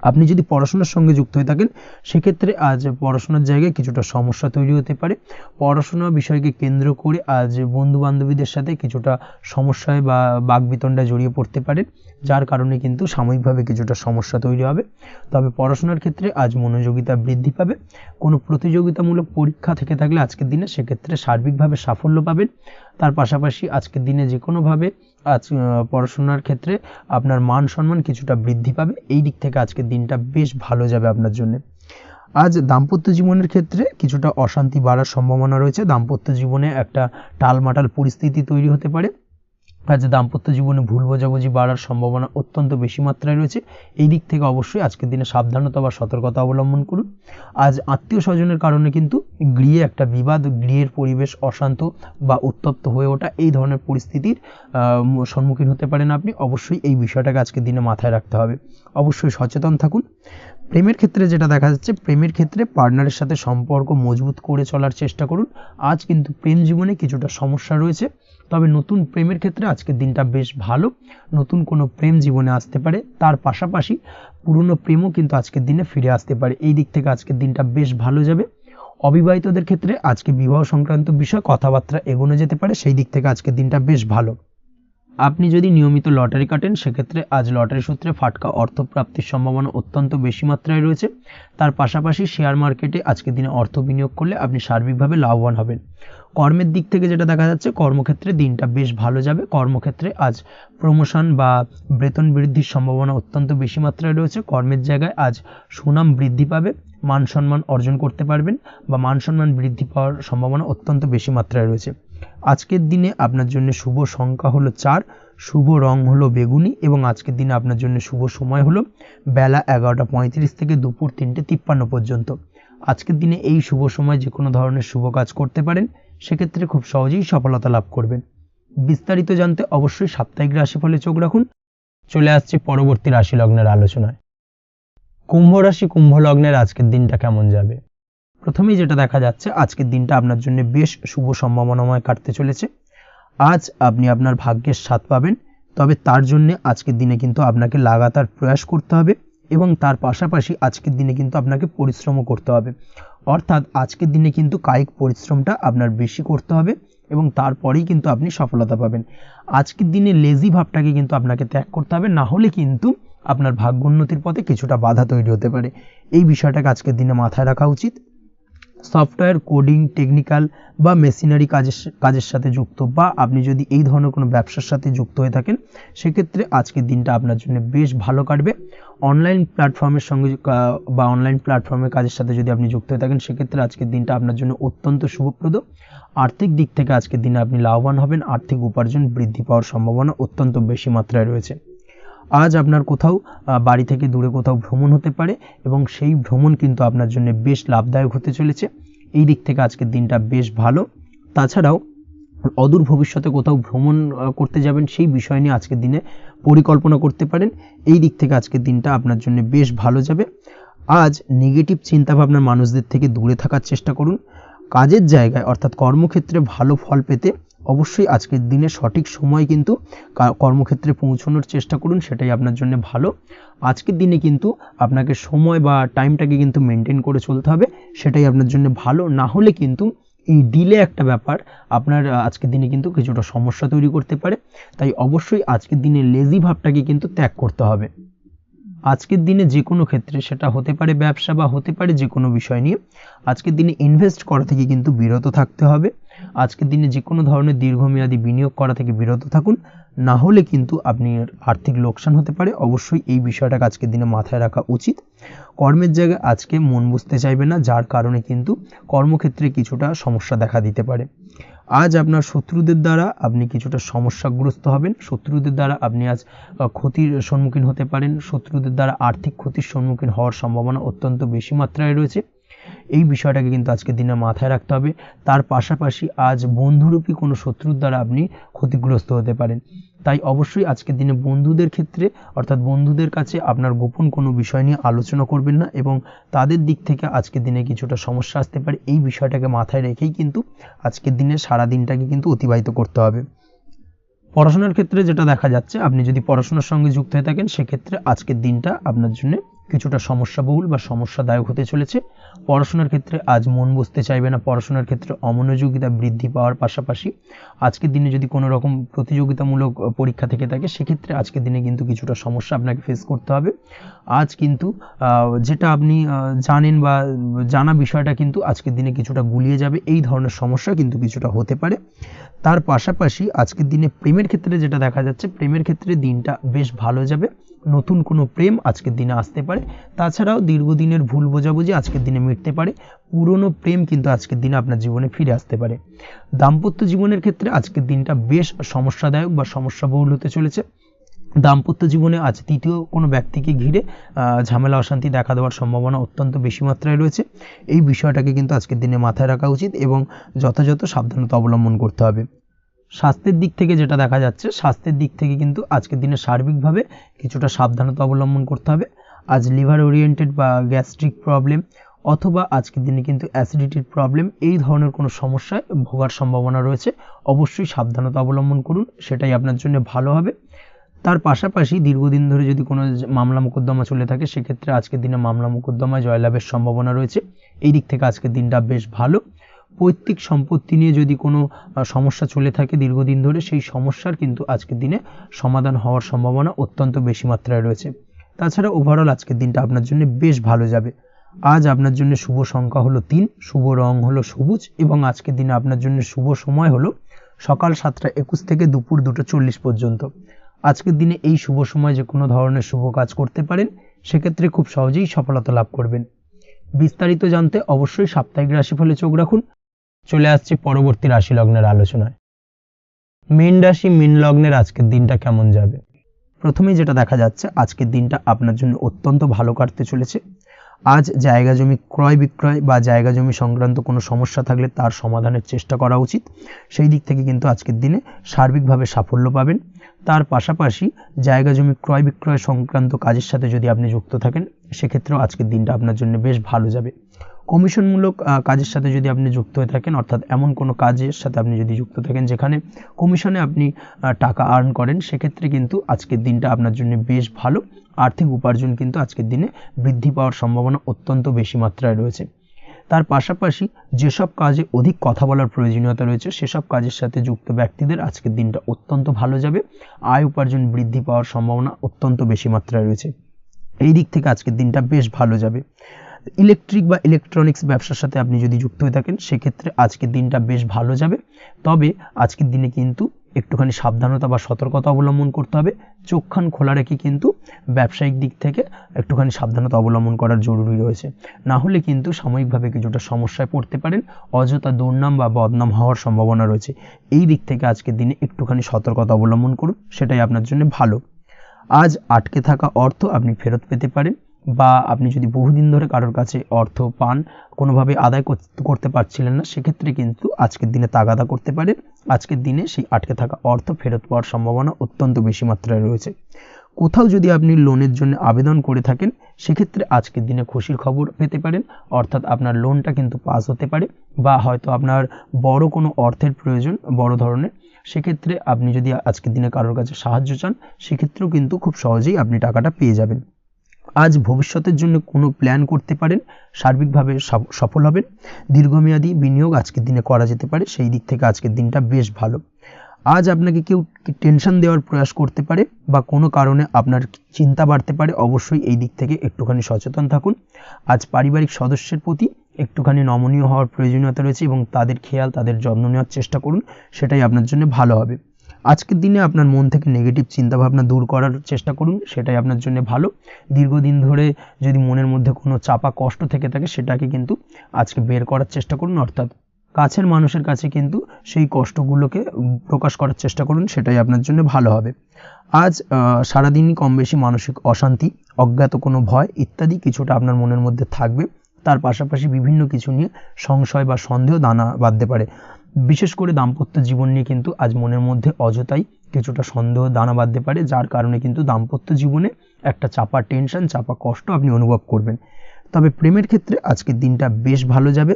আপনি যদি পড়াশোনার সঙ্গে যুক্ত হয়ে থাকেন সেক্ষেত্রে আজ পড়াশোনার জায়গায় কিছুটা সমস্যা তৈরি হতে পারে। পড়াশোনা বিষয়কে কেন্দ্র করে আজ বন্ধু বান্ধবীদের সাথে কিছুটা সমস্যায় বা বাকবিতণ্ডায় জড়িয়ে পড়তে পারেন, যার কারণে কিন্তু সাময়িকভাবে কিছুটা সমস্যা তৈরি হবে। তবে পড়াশোনার ক্ষেত্রে আজ মনোযোগিতা বৃদ্ধি পাবে। কোনো প্রতিযোগিতামূলক পরীক্ষা থেকে থাকলে আজকের দিনে সেক্ষেত্রে সার্বিকভাবে সাফল্য পাবেন। তার পাশাপাশি আজকের দিনে যে কোনোভাবে পড়াশোনার ক্ষেত্রে আপনার মান সম্মান কিছুটা বৃদ্ধি পাবে। এই দিক থেকে আজকের দিনটা বেশ ভালো যাবে আপনার জন্য। আজ দাম্পত্য জীবনের ক্ষেত্রে কিছুটা অশান্তি বাড়ার সম্ভাবনা রয়েছে। দাম্পত্য জীবনে একটা টালমাটাল পরিস্থিতি তৈরি হতে পারে। আজ দাম্পত্য জীবনে ভুল বোঝাবুঝি বাড়ার সম্ভাবনা অত্যন্ত বেশি মাত্রায় রয়েছে। এই দিক থেকে অবশ্যই আজকের দিনে সাবধানতা বা সতর্কতা অবলম্বন করুন। আজ আত্মীয় স্বজনের কারণে কিন্তু গৃহে একটা বিবাদ, গৃহের পরিবেশ অশান্ত বা উত্তপ্ত হয়ে ওঠা, এই ধরনের পরিস্থিতির সম্মুখীন হতে পারেন আপনি। অবশ্যই এই বিষয়টাকে আজকের দিনে মাথায় রাখতে হবে। অবশ্যই সচেতন থাকুন। প্রেমের ক্ষেত্রে যেটা দেখা যাচ্ছে, প্রেমের ক্ষেত্রে পার্টনারের সাথে সম্পর্ক মজবুত করে চলার চেষ্টা করুন। আজ কিন্তু প্রেম জীবনে কিছুটা সমস্যা রয়েছে, তবে নতুন প্রেমের ক্ষেত্রে আজকের দিনটা বেশ ভালো। নতুন কোনো প্রেম জীবনে আসতে পারে, তার পাশাপাশি পুরনো প্রেমও কিন্তু আজকের দিনে ফিরে আসতে পারে। এই দিক থেকে আজকের দিনটা বেশ ভালো যাবে। অবিবাহিতদের ক্ষেত্রে আজকে বিবাহ সংক্রান্ত বিষয় কথাবার্তা এগোনো যেতে পারে, সেই দিক থেকে আজকের দিনটা বেশ ভালো। আপনি যদি নিয়মিত লটারি কাটেন, সেক্ষেত্রে আজ লটারি সূত্রে ফাটকা অর্থপ্রাপ্তির সম্ভাবনা অত্যন্ত বেশি মাত্রায় রয়েছে। তার পাশাপাশি শেয়ার মার্কেটে আজকের দিনে অর্থ বিনিয়োগ করলে আপনি সার্বিকভাবে লাভবান হবেন। কর্মের দিক থেকে যেটা দেখা যাচ্ছে, কর্মক্ষেত্রে দিনটা বেশ ভালো যাবে। কর্মক্ষেত্রে আজ প্রমোশন বা বেতন বৃদ্ধির সম্ভাবনা অত্যন্ত বেশি মাত্রায় রয়েছে। কর্মের জায়গায় আজ সুনাম বৃদ্ধি পাবে, মান সম্মান অর্জন করতে পারবেন বা মান সম্মান বৃদ্ধি পাওয়ার সম্ভাবনা অত্যন্ত বেশি মাত্রায় রয়েছে। আজকের দিনে আপনার জন্য শুভ সংখ্যা হলো 4, শুভ রং হলো বেগুনি এবং আজকের দিনে আপনার জন্য শুভ সময় হলো বেলা 11:35 থেকে দুপুর 3:53 পর্যন্ত। আজকের দিনে এই শুভ সময় যে কোনো ধরনের শুভ কাজ করতে পারেন, সেক্ষেত্রে খুব সহজেই সফলতা লাভ করবেন। বিস্তারিত জানতে অবশ্যই সাপ্তাহিক রাশিফলে চোখ রাখুন। চলে আসছে পরবর্তী রাশি লগ্নের আলোচনায়। কুম্ভ রাশি, কুম্ভ লগ্নের আজকের দিনটা কেমন যাবে? প্রথমেই যেটা দেখা যাচ্ছে, আজকের দিনটা আপনার জন্য বেশ শুভ সম্ভাবনাময় কাটতে চলেছে। আজ আপনি আপনার ভাগ্যের স্বাদ পাবেন, তবে তার জন্য আজকের দিনে কিন্তু আপনাকে লাগাতার প্রয়াস করতে হবে এবং তার পাশাপাশি আজকের দিনে কিন্তু আপনাকে পরিশ্রমও করতে হবে। অর্থাৎ আজকের দিনে কিন্তু কায়িক পরিশ্রমটা আপনার বেশি করতে হবে এবং তারপরেই কিন্তু আপনি সফলতা পাবেন। আজকের দিনে লেজি ভাবটাকে কিন্তু আপনাকে ত্যাগ করতে হবে, না হলে কিন্তু আপনার ভাগ্যোন্নতির পথে কিছুটা বাধা তৈরি হতে পারে। এই বিষয়টাকে আজকের দিনে মাথায় রাখা উচিত। সফটওয়্যার, কোডিং, টেকনিক্যাল বা মেশিনারি কাজের সাথে যুক্ত বা আপনি যদি এই ধরনের কোনো ব্যবসার সাথে যুক্ত হয়ে থাকেন, সেক্ষেত্রে আজকের দিনটা আপনার জন্য বেশ ভালো কাটবে। অনলাইন প্ল্যাটফর্মের সঙ্গে বা অনলাইন প্ল্যাটফর্মের কাজের সাথে যদি আপনি যুক্ত হয়ে থাকেন, সেক্ষেত্রে আজকের দিনটা আপনার জন্য অত্যন্ত শুভপ্রদ। আর্থিক দিক থেকে আজকের দিনে আপনি লাভবান হবেন। আর্থিক উপার্জন বৃদ্ধি পাওয়ার সম্ভাবনা অত্যন্ত বেশি মাত্রায় রয়েছে। আজ আপনার কোথাও বাড়ি থেকে দূরে কোথাও ভ্রমণ হতে পারে এবং সেই ভ্রমণ কিন্তু আপনার জন্য বেশ লাভদায়ক হতে চলেছে। এই দিক থেকে আজকের দিনটা বেশ ভালো। তাছাড়াও অদূর ভবিষ্যতে কোথাও ভ্রমণ করতে যাবেন, সেই বিষয় নিয়ে আজকের দিনে পরিকল্পনা করতে পারেন। এই দিক থেকে আজকের দিনটা আপনার জন্য বেশ ভালো যাবে। আজ নেগেটিভ চিন্তাভাবনার মানুষদের থেকে দূরে থাকার চেষ্টা করুন। কাজের জায়গায় অর্থাৎ কর্মক্ষেত্রে ভালো ফল পেতে অবশ্যই আজকের দিনে সঠিক সময় কিন্তু কর্মক্ষেত্রে পৌঁছানোর চেষ্টা করুন, সেটাই আপনার জন্য ভালো। আজকের দিনে কিন্তু আপনাকে সময় বা টাইমটাকে কিন্তু মেনটেন করে চলতে হবে, সেটাই আপনার জন্য ভালো। না হলে কিন্তু এই ডিলে একটা ব্যাপার আপনার আজকের দিনে কিন্তু কিছুটা সমস্যা তৈরি করতে পারে। তাই অবশ্যই আজকের দিনে লেজি ভাবটাকে কিন্তু ত্যাগ করতে হবে। আজকের দিনে যে কোনো ক্ষেত্রে, সেটা হতে পারে ব্যবসা বা হতে পারে যে কোনো বিষয় নিয়ে, আজকের দিনে ইনভেস্ট করা থেকে কিন্তু বিরত থাকতে হবে। আজকের দিনে যে কোনো ধরনের দীর্ঘমেয়াদী বিনিয়োগ করা থেকে বিরত থাকুন, না হলে কিন্তু আপনি আর্থিক লোকসান হতে পারে। অবশ্যই এই বিষয়টাকে আজকের দিনে মাথায় রাখা উচিত। কর্মের জায়গায় আজকে মন বুঝতে চাইবে না, যার কারণে কিন্তু কর্মক্ষেত্রে কিছুটা সমস্যা দেখা দিতে পারে। আজ আপনার শত্রুদের দ্বারা আপনি কিছুটা সমস্যাগ্রস্ত হবেন। শত্রুদের দ্বারা আপনি আজ ক্ষতির সম্মুখীন হতে পারেন। শত্রুদের দ্বারা আর্থিক ক্ষতির সম্মুখীন হওয়ার সম্ভাবনা অত্যন্ত বেশি মাত্রায় রয়েছে। এই বিষয়টাকে কিন্তু আজকের দিনে মাথায় রাখতে হবে। তার পাশাপাশি আজ বন্ধুরূপী কোনো শত্রুর দ্বারা আপনি ক্ষতিগ্রস্ত হতে পারেন। তাই অবশ্যই আজকের দিনে বন্ধুদের ক্ষেত্রে অর্থাৎ বন্ধুদের কাছে আপনার গোপন কোনো বিষয় নিয়ে আলোচনা করবেন না এবং তাদের দিক থেকে আজকের দিনে কিছুটা সমস্যা আসতে পারে। এই বিষয়টাকে মাথায় রেখেই কিন্তু আজকের দিনে সারা দিনটাকে কিন্তু অতিবাহিত করতে হবে। পড়াশোনার ক্ষেত্রে যেটা দেখা যাচ্ছে, আপনি যদি পড়াশোনার সঙ্গে যুক্ত হয়ে থাকেন, সেক্ষেত্রে আজকের দিনটা আপনার জন্য কিছুটা সমস্যাবহুল বা সমস্যাদায়ক হতে চলেছে। পড়াশোনার ক্ষেত্রে আজ মন বসতে চাইবে না, পড়াশোনার ক্ষেত্রে অমনোযোগিতা বৃদ্ধি পাওয়ার পাশাপাশি আজকের দিনে যদি কোনো রকম প্রতিযোগিতামূলক পরীক্ষা থেকে থাকে সেক্ষেত্রে আজকের দিনে কিন্তু কিছুটা সমস্যা আপনাকে ফেস করতে হবে। আজ কিন্তু যেটা আপনি জানেন বা জানা বিষয়টা কিন্তু আজকের দিনে কিছুটা গুলিয়ে যাবে, এই ধরনের সমস্যা কিন্তু কিছুটা হতে পারে। তার পাশাপাশি আজকের দিনে প্রেমের ক্ষেত্রে যেটা দেখা যাচ্ছে, প্রেমের ক্ষেত্রে দিনটা বেশ ভালো যাবে, নতুন কোনো প্রেম আজকের দিনে আসতে পারে। তাছাড়াও দীর্ঘদিনের ভুল বোঝাবুঝি আজকের দিনে মিটতে পারে, পুরনো প্রেম কিন্তু আজকের দিনে আপনার জীবনে ফিরে আসতে পারে। দাম্পত্য জীবনের ক্ষেত্রে আজকের দিনটা বেশ সমস্যাদায়ক বা সমস্যাবহুল হতে চলেছে। দাম্পত্য জীবনে আজ তৃতীয় কোনো ব্যক্তিকে ঘিরে ঝামেলা অশান্তি দেখা দেওয়ার সম্ভাবনা অত্যন্ত বেশি মাত্রায় রয়েছে। এই বিষয়টাকে কিন্তু আজকের দিনে মাথায় রাখা উচিত এবং যথাযথ সাবধানতা অবলম্বন করতে হবে। স্বাস্থ্যের দিক থেকে যেটা দেখা যাচ্ছে, স্বাস্থ্যের দিক থেকে কিন্তু আজকের দিনে সার্বিকভাবে কিছুটা সাবধানতা অবলম্বন করতে হবে। আজ লিভার ওরিয়েন্টেড বা গ্যাস্ট্রিক প্রবলেম অথবা আজকের দিনে কিন্তু অ্যাসিডিটির প্রবলেম, এই ধরনের কোনো সমস্যায় ভোগার সম্ভাবনা রয়েছে। অবশ্যই সাবধানতা অবলম্বন করুন, সেটাই আপনার জন্য ভালো হবে। তার পাশাপাশি দীর্ঘদিন ধরে যদি কোনো মামলা মোকদ্দমা চলে থাকে সেক্ষেত্রে আজকের দিনে মামলা মোকদ্দমায় জয়লাভের সম্ভাবনা রয়েছে। এই দিক থেকে আজকের দিনটা বেশ ভালো। পৈতৃক সম্পত্তি নিয়ে যদি কোনো সমস্যা চলে থাকে দীর্ঘদিন ধরে, সেই সমস্যার কিন্তু আজকের দিনে সমাধান হওয়ার সম্ভাবনা অত্যন্ত বেশি মাত্রায় রয়েছে। তাছাড়া ওভারঅল আজকের দিনটা আপনার জন্য বেশ ভালো যাবে। আজ আপনার জন্য শুভ সংখ্যা হলো 3, শুভ রং হলো সবুজ এবং আজকের দিনে আপনার জন্য শুভ সময় হলো সকাল 7:21 থেকে দুপুর 2:40 পর্যন্ত। আজকের দিনে এই শুভ সময় যে কোনো ধরনের শুভ কাজ করতে পারেন, সেক্ষেত্রে খুব সহজেই সফলতা লাভ করবেন। বিস্তারিত জানতে অবশ্যই সাপ্তাহিক রাশিফলে চোখ রাখুন। চলে আসছে পরবর্তী রাশি লগ্নের আলোচনায়। মীন রাশি মীন লগ্নের আজকের দিনটা কেমন যাবে? প্রথমেই যেটা দেখা যাচ্ছে, আজকের দিনটা আপনার জন্য অত্যন্ত ভালো কাটতে চলেছে। আজ জায়গা জমি ক্রয় বিক্রয় বা জায়গা জমি সংক্রান্ত কোনো সমস্যা থাকলে তার সমাধানের চেষ্টা করা উচিত। সেই দিক থেকে কিন্তু আজকের দিনে সার্বিকভাবে সাফল্য পাবেন। তার পাশাপাশি জায়গা জমি ক্রয় বিক্রয় সংক্রান্ত কাজের সাথে যদি আপনি যুক্ত থাকেন সেক্ষেত্রেও আজকের দিনটা আপনার জন্য বেশ ভালো যাবে। কমিশনমূলক কাজের সাথে যদি আপনি যুক্ত হয়ে থাকেন, অর্থাৎ এমন কোনো কাজের সাথে আপনি যদি যুক্ত থাকেন যেখানে কমিশনে আপনি টাকা আর্ন করেন, সেক্ষেত্রে কিন্তু আজকের দিনটা আপনার জন্য বেশ ভালো। আর্থিক উপার্জন কিন্তু আজকের দিনে বৃদ্ধি পাওয়ার সম্ভাবনা অত্যন্ত বেশি মাত্রায় রয়েছে। তার পাশাপাশি যেসব কাজে অধিক কথা বলার প্রয়োজনীয়তা রয়েছে সেসব কাজের সাথে যুক্ত ব্যক্তিদের আজকের দিনটা অত্যন্ত ভালো যাবে। আয় উপার্জন বৃদ্ধি পাওয়ার সম্ভাবনা অত্যন্ত বেশি মাত্রায় রয়েছে। এই দিক থেকে আজকের দিনটা বেশ ভালো যাবে। ইলেকট্রিক বা ইলেকট্রনিক্স ব্যবসার সাথে আপনি যদি যুক্ত হয়ে থাকেন সেক্ষেত্রে আজকের দিনটা বেশ ভালো যাবে। তবে আজকের দিনে কিন্তু একটুখানি সাবধানতা বা সতর্কতা অবলম্বন করতে হবে। চোখ কান খোলা রেখে কিন্তু ব্যবসায়িক দিক থেকে একটুখানি সাবধানতা অবলম্বন করার জরুরি রয়েছে। না হলে কিন্তু সাময়িকভাবে কিছুটা সমস্যায় পড়তে পারেন, অযথা দুর্নাম বা বদনাম হওয়ার সম্ভাবনা রয়েছে। এই দিক থেকে আজকের দিনে একটুখানি সতর্কতা অবলম্বন করুন, সেটাই আপনার জন্য ভালো। আজ আটকে থাকা অর্থ আপনি ফেরত পেতে পারেন, বা আপনি যদি বহুদিন ধরে কারোর কাছে অর্থ পান, কোনোভাবে আদায় করতে পারছিলেন না, সেক্ষেত্রে কিন্তু আজকের দিনে তাগাদা করতে পারেন। আজকের দিনে সেই আটকে থাকা অর্থ ফেরত পাওয়ার সম্ভাবনা অত্যন্ত বেশি মাত্রায় রয়েছে। কোথাও যদি আপনি লোনের জন্য আবেদন করে থাকেন সেক্ষেত্রে আজকের দিনে খুশির খবর পেতে পারেন, অর্থাৎ আপনার লোনটা কিন্তু পাস হতে পারে, বা হয়তো আপনার বড় কোনো অর্থের প্রয়োজন বড় ধরনের, সেক্ষেত্রে আপনি যদি আজকের দিনে কারোর কাছে সাহায্য চান সেক্ষেত্রেও কিন্তু খুব সহজেই আপনি টাকাটা পেয়ে যাবেন। আজ ভবিষ্যতের জন্য কোনো প্ল্যান করতে পারেন, সার্বিকভাবে সফল হবেন। দীর্ঘমেয়াদী বিনিয়োগ আজকের দিনে করা যেতে পারে, সেই দিক থেকে আজকের দিনটা বেশ ভালো। আজ আপনাকে কেউ টেনশন দেওয়ার প্রয়াস করতে পারে বা কোনো কারণে আপনার চিন্তা বাড়তে পারে, অবশ্যই এই দিক থেকে একটুখানি সচেতন থাকুন। আজ পারিবারিক সদস্যের প্রতি একটুখানি নমনীয় হওয়ার প্রয়োজনীয়তা রয়েছে এবং তাদের খেয়াল তাদের যত্ন নেওয়ার চেষ্টা করুন, সেটাই আপনার জন্য ভালো হবে। আজকের দিনে আপনার মন থেকে নেগেটিভ চিন্তাভাবনা দূর করার চেষ্টা করুন, সেটাই আপনার জন্য ভালো। দীর্ঘদিন ধরে যদি মনের মধ্যে কোনো চাপা কষ্ট থেকে থাকে সেটাকে কিন্তু আজকে বের করার চেষ্টা করুন, অর্থাৎ কাছের মানুষের কাছে কিন্তু সেই কষ্টগুলোকে প্রকাশ করার চেষ্টা করুন, সেটাই আপনার জন্য ভালো হবে। আজ সারাদিনই কম বেশি মানসিক অশান্তি, অজ্ঞাত কোনো ভয় ইত্যাদি কিছুটা আপনার মনের মধ্যে থাকবে। তার পাশাপাশি বিভিন্ন কিছু নিয়ে সংশয় বা সন্দেহ দানা বাঁধতে পারে। বিশেষ করে দাম্পত্য জীবন নিয়ে কিন্তু আজ মনের মধ্যে অযথাই কিছুটা সন্দেহ দানা বাঁধতে পারে, যার কারণে কিন্তু দাম্পত্য জীবনে একটা চাপা টেনশন চাপা কষ্ট আপনি অনুভব করবেন। তবে প্রেমের ক্ষেত্রে আজকের দিনটা বেশ ভালো যাবে।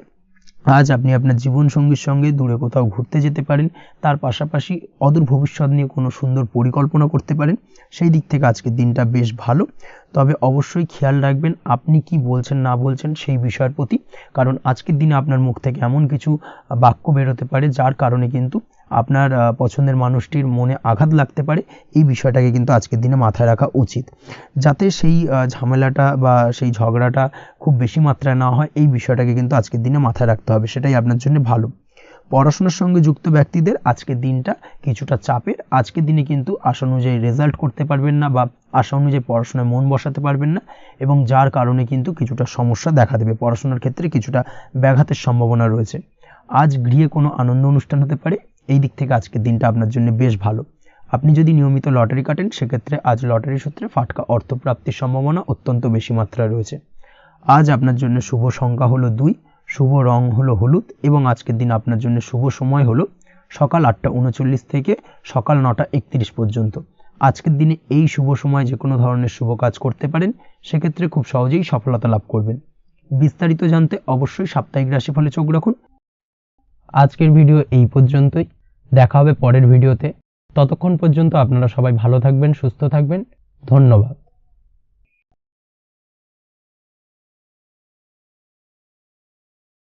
আজ আপনি আপনার জীবনসঙ্গীর সঙ্গে দূরে কোথাও ঘুরতে যেতে পারেন, তার পাশাপাশি অদূর ভবিষ্যৎ নিয়ে কোনো সুন্দর পরিকল্পনা করতে পারেন। সেই দিক থেকে আজকের দিনটা বেশ ভালো। তবে অবশ্যই খেয়াল রাখবেন আপনি কি বলছেন না বলছেন সেই বিষয়ের প্রতি, কারণ আজকের দিনে আপনার মুখ থেকে এমন কিছু বাক্য বেরোতে পারে যার কারণে কিন্তু আপনার পছন্দের মানুষটির মনে আঘাত লাগতে পারে। এই বিষয়টাকে কিন্তু আজকের দিনে মাথায় রাখা উচিত, যাতে সেই ঝামেলাটা বা সেই ঝগড়াটা খুব বেশি মাত্রায় না হয়। এই বিষয়টাকে কিন্তু আজকের দিনে মাথায় রাখতে হবে, সেটাই আপনার জন্য ভালো। পড়াশোনার সঙ্গে যুক্ত ব্যক্তিদের আজকের দিনটা কিছুটা চাপের। আজকের দিনে কিন্তু আশা অনুযায়ী রেজাল্ট করতে পারবেন না বা আশা অনুযায়ী পড়াশোনায় মন বসাতে পারবেন না, এবং যার কারণে কিন্তু কিছুটা সমস্যা দেখা দেবে। পড়াশোনার ক্ষেত্রে কিছুটা ব্যাঘাতের সম্ভাবনা রয়েছে। আজ গৃহে কোনো আনন্দ অনুষ্ঠান হতে পারে। এই দিক থেকে আজকের দিনটা আপনার জন্য বেশ ভালো। আপনি যদি নিয়মিত লটারি কাটেন সেক্ষেত্রে আজ লটারি সূত্রে ফাটকা অর্থপ্রাপ্তির সম্ভাবনা অত্যন্ত বেশি মাত্রায় রয়েছে। আজ আপনার জন্য শুভ সংখ্যা হলো 2, শুভ রং হলো হলুদ, এবং আজকের দিন আপনার জন্য শুভ সময় হলো সকাল 8:39 থেকে সকাল 9:31 পর্যন্ত। আজকের দিনে এই শুভ সময় যে কোনো ধরনের শুভ কাজ করতে পারেন, সেক্ষেত্রে খুব সহজেই সফলতা লাভ করবেন। বিস্তারিত জানতে অবশ্যই সাপ্তাহিক রাশিফলে চোখ রাখুন। আজকের ভিডিও এই পর্যন্তই, দেখা হবে পরের ভিডিওতে। ততক্ষণ পর্যন্ত আপনারা সবাই ভালো থাকবেন, সুস্থ থাকবেন। ধন্যবাদ।